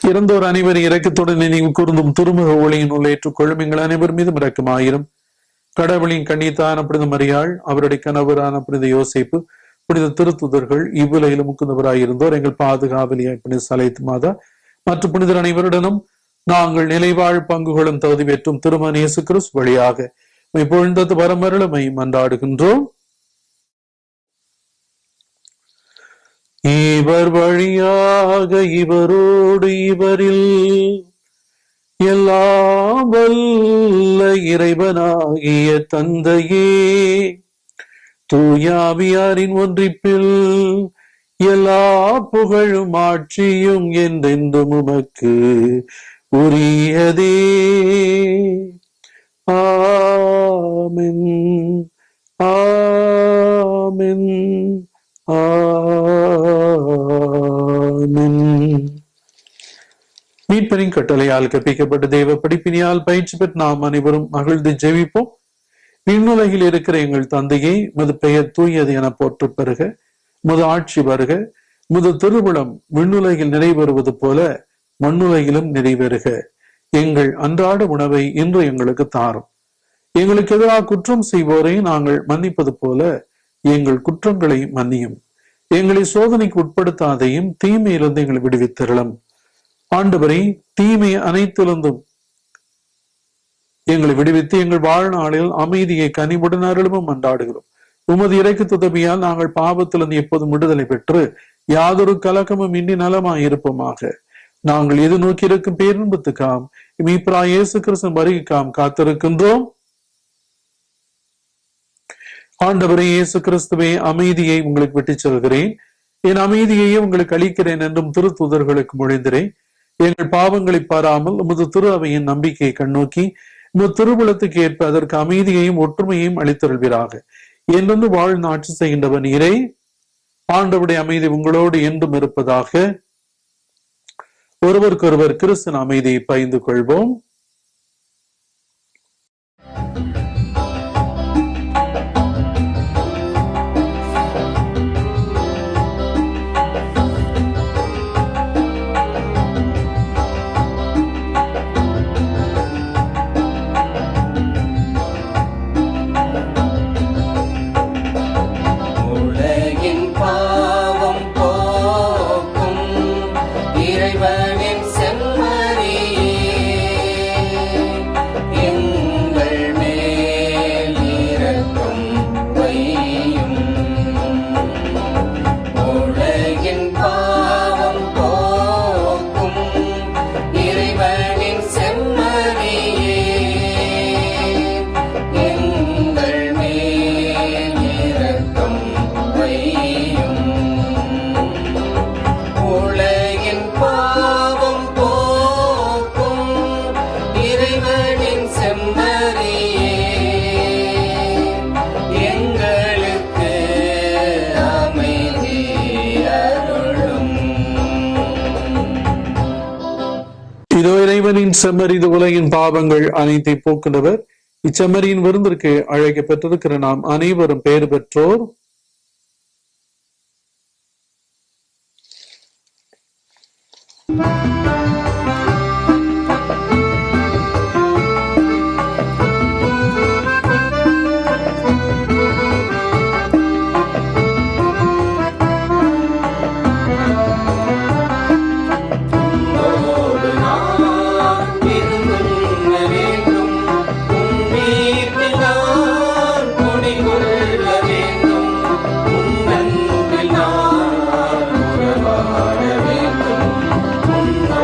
இறந்தோர் அனைவரும் இரக்கத்துடன் நினைவு கூர்ந்தும் திருமுக ஒளியின் உள்ள ஏற்றுக்கொள்ளும். எங்கள் அனைவர் மீதும் இரக்கமாயிரும். கடவுளின் கண்ணித்தான புனித மரியாள், அவருடைய கணவரான புனித யோசேப்பு, புனித திருத்துதர்கள், இவ்வுலகிலும் முக்குந்தவராயிருந்தோர், எங்கள் பாதுகாவலியாய் புனித சலைத் மாதா மற்றும் புனிதர் அனைவருடனும் நாங்கள் நிலைவாழ் பங்குகளும் தகுதி பெற்றும் திருமண இயேசு கிறிஸ்து வழியாக இப்பொழுது வரமருளமை மன்றாடுகின்றோம். இவர் வழியாக இவரோடு இவரில் எல்லாம் வல்ல இறைவனாகிய தந்தையே, தூயாவியாரின் ஒன்றிப்பில் எல்லா புகழும் ஆட்சியும் என்றென்றும் உமக்கு உரியதே. ஆமென், ஆமென், ஆமென். மீட்பரின் கட்டளையால் கற்பிக்கப்பட்ட தெய்வ படிப்பினியால் பயிற்சி பெற்று நாம் அனைவரும் மகிழ்ந்து ஜெபிப்போம். விண்ணுலகில் இருக்கிற எங்கள் தந்தையை, முது பெயர் தூயது என போற்று பெறுக, முது ஆட்சி வருக, முது திருவுளம் விண்ணுலகில் நிறைவேறுவது போல மண்ணுலகிலும் நிறைவேறுக. எங்கள் அன்றாட உணவை இன்று எங்களுக்கு தாரும். எங்களுக்கு எதிராக குற்றம் செய்வோரை நாங்கள் மன்னிப்பது போல எங்கள் குற்றங்களை மன்னியும். எங்களை சோதனைக்கு உட்படுத்தாதையும் தீமையிலிருந்து எங்களை விடுவித்தருளும். ஆண்டவரை, தீமை அனைத்திலிருந்தும் எங்களை விடுவித்து எங்கள் வாழ்நாளில் அமைதியை கனிவுடன் அருளும் மன்றாடுகிறோம். உமது இறைக்கு உதவியால் நாங்கள் பாவத்திலிருந்து எப்போதும் விடுதலை பெற்று யாதொரு கலக்கமும் இன்றி நலமாய் இருப்போமாக. நாங்கள் எது நோக்கி இருக்கும் பேரின்பத்துக்காம் மீட்பராகிய இயேசு கிறிஸ்துவின் வருகைக்காம் காத்திருக்கின்றோம். ஆண்டவரே இயேசு கிறிஸ்துவே, அமைதியை உங்களுக்கு விட்டுச் செல்கிறேன், என் அமைதியையே உங்களுக்கு அளிக்கிறேன் என்றும் திருத்தூதர்களுக்கு மொழிந்திரேன். எங்கள் பாவங்களை பாராமல் உமது திரு அவையின் நம்பிக்கையை கண்ணோக்கி உமது திருவுளத்துக்கு ஏற்ப அதற்கு அமைதியையும் ஒற்றுமையையும் அளித்தருள்வீராக. என்றென்று வாழ்ந்து ஆட்சி செய்கின்றவன் நீரே. ஆண்டவருடைய அமைதி உங்களோடு என்றும் இருப்பதாக. ஒருவருக்கொருவர் கிறிஸ்துவின் அமைதியை பகிர்ந்து கொள்வோம். செம்மறி இது உலகின் பாவங்கள் அனைத்தை போக்குண்டவர். இச்செம்மறியின் விருந்திற்கு அழைக்க பெற்றிருக்கிற நாம் அனைவரும் பெயர் பெற்றோர். உன்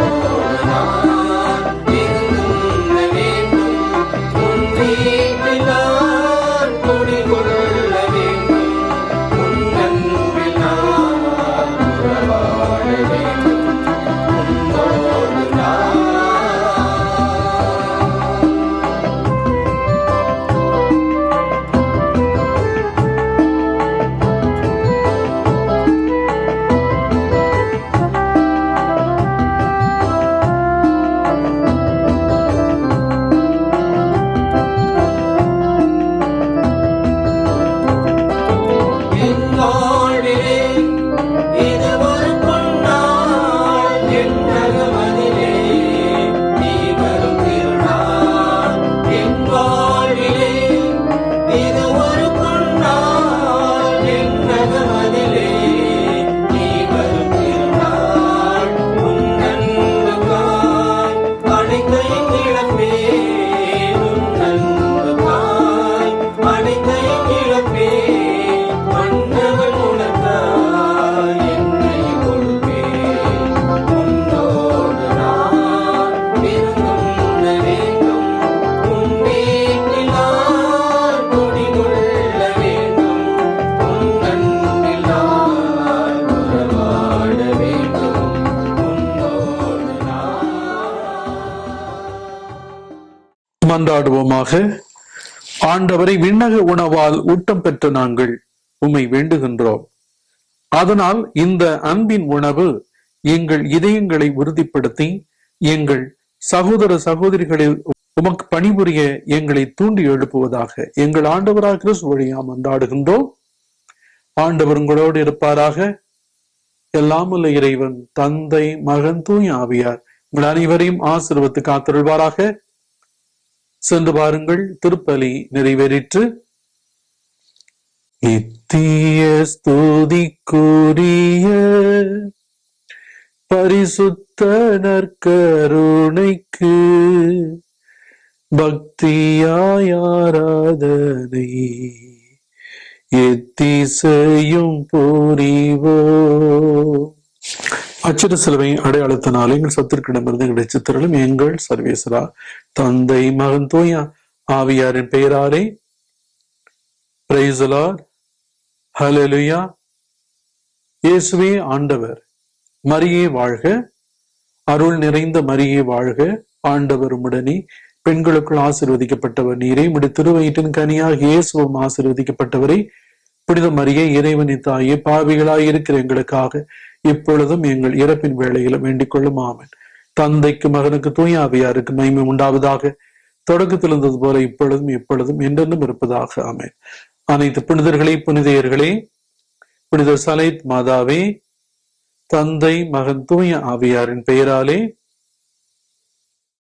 மன்றாடுவோமாக. ஆண்டவரை, விண்ணக உணவால் ஊட்டம் பெற்ற நாங்கள் உம்மை வேண்டுகின்றோம். அதனால் இந்த அன்பின் உணவு எங்கள் இதயங்களை உறுதிப்படுத்தி எங்கள் சகோதர சகோதரிகளில் உமக்கு பணிபுரிய எங்களை தூண்டி எழுப்புவதாக எங்கள் ஆண்டவராக கிறிஸ்து வழியா மன்றாடுகின்றோம். ஆண்டவர் உங்களோடு இருப்பாராக. எல்லாம் உள்ள இறைவன் தந்தை, மகன், தூய ஆவியார் உங்கள் அனைவரையும் ஆசீர்வதித்து காத்தருள்வாராக. சென்று பாருங்கள், திருப்பலி நிறைவேறிற்று. நித்திய ஸ்துதிக்குரிய பரிசுத்த நற்கருணைக்கு பக்தியாய் ஆராதனை எத்திசையும் புரிவோ. அச்சிறு சிலுவை அடையாளத்தினாலே எங்கள் சத்துருக்கிடமிருந்து கிடைச்ச திரளும் எங்கள் சர்வேஸ்வரா தந்தை, மகன், தூய ஆவியாரின் பெயராலே. Praise the Lord. ஹல்லேலூயா. இயேசுவே ஆண்டவர். மரியே வாழ்க. அருள் நிறைந்த மரியே வாழ்க. ஆண்டவர் உம்முடனே, பெண்களுக்குள் ஆசீர்வதிக்கப்பட்டவர் நீரே, உம்முடைய திருவயிற்றின் கனியாக இயேசுவும் ஆசீர்வதிக்கப்பட்டவரே. புனித மரியே, இறைவனின் தாயே, பாவிகளாய் இருக்கிற எங்களுக்காக இப்பொழுதும் எங்கள் இறப்பின் வேளையிலும் வேண்டிக் கொள்ளும். ஆமென். தந்தைக்கு, மகனுக்கு, தூய ஆவியாருக்கு மகிமை உண்டாவதாக. தொடக்கத்தில் இருந்தது போல இப்பொழுதும் எப்பொழுதும் என்றென்றும் இருப்பதாக. ஆமென். அனைத்து புனிதர்களே, புனிதையர்களே, புனித சலைத் மாதாவே, தந்தை, மகன், தூய ஆவியாரின் பெயராலே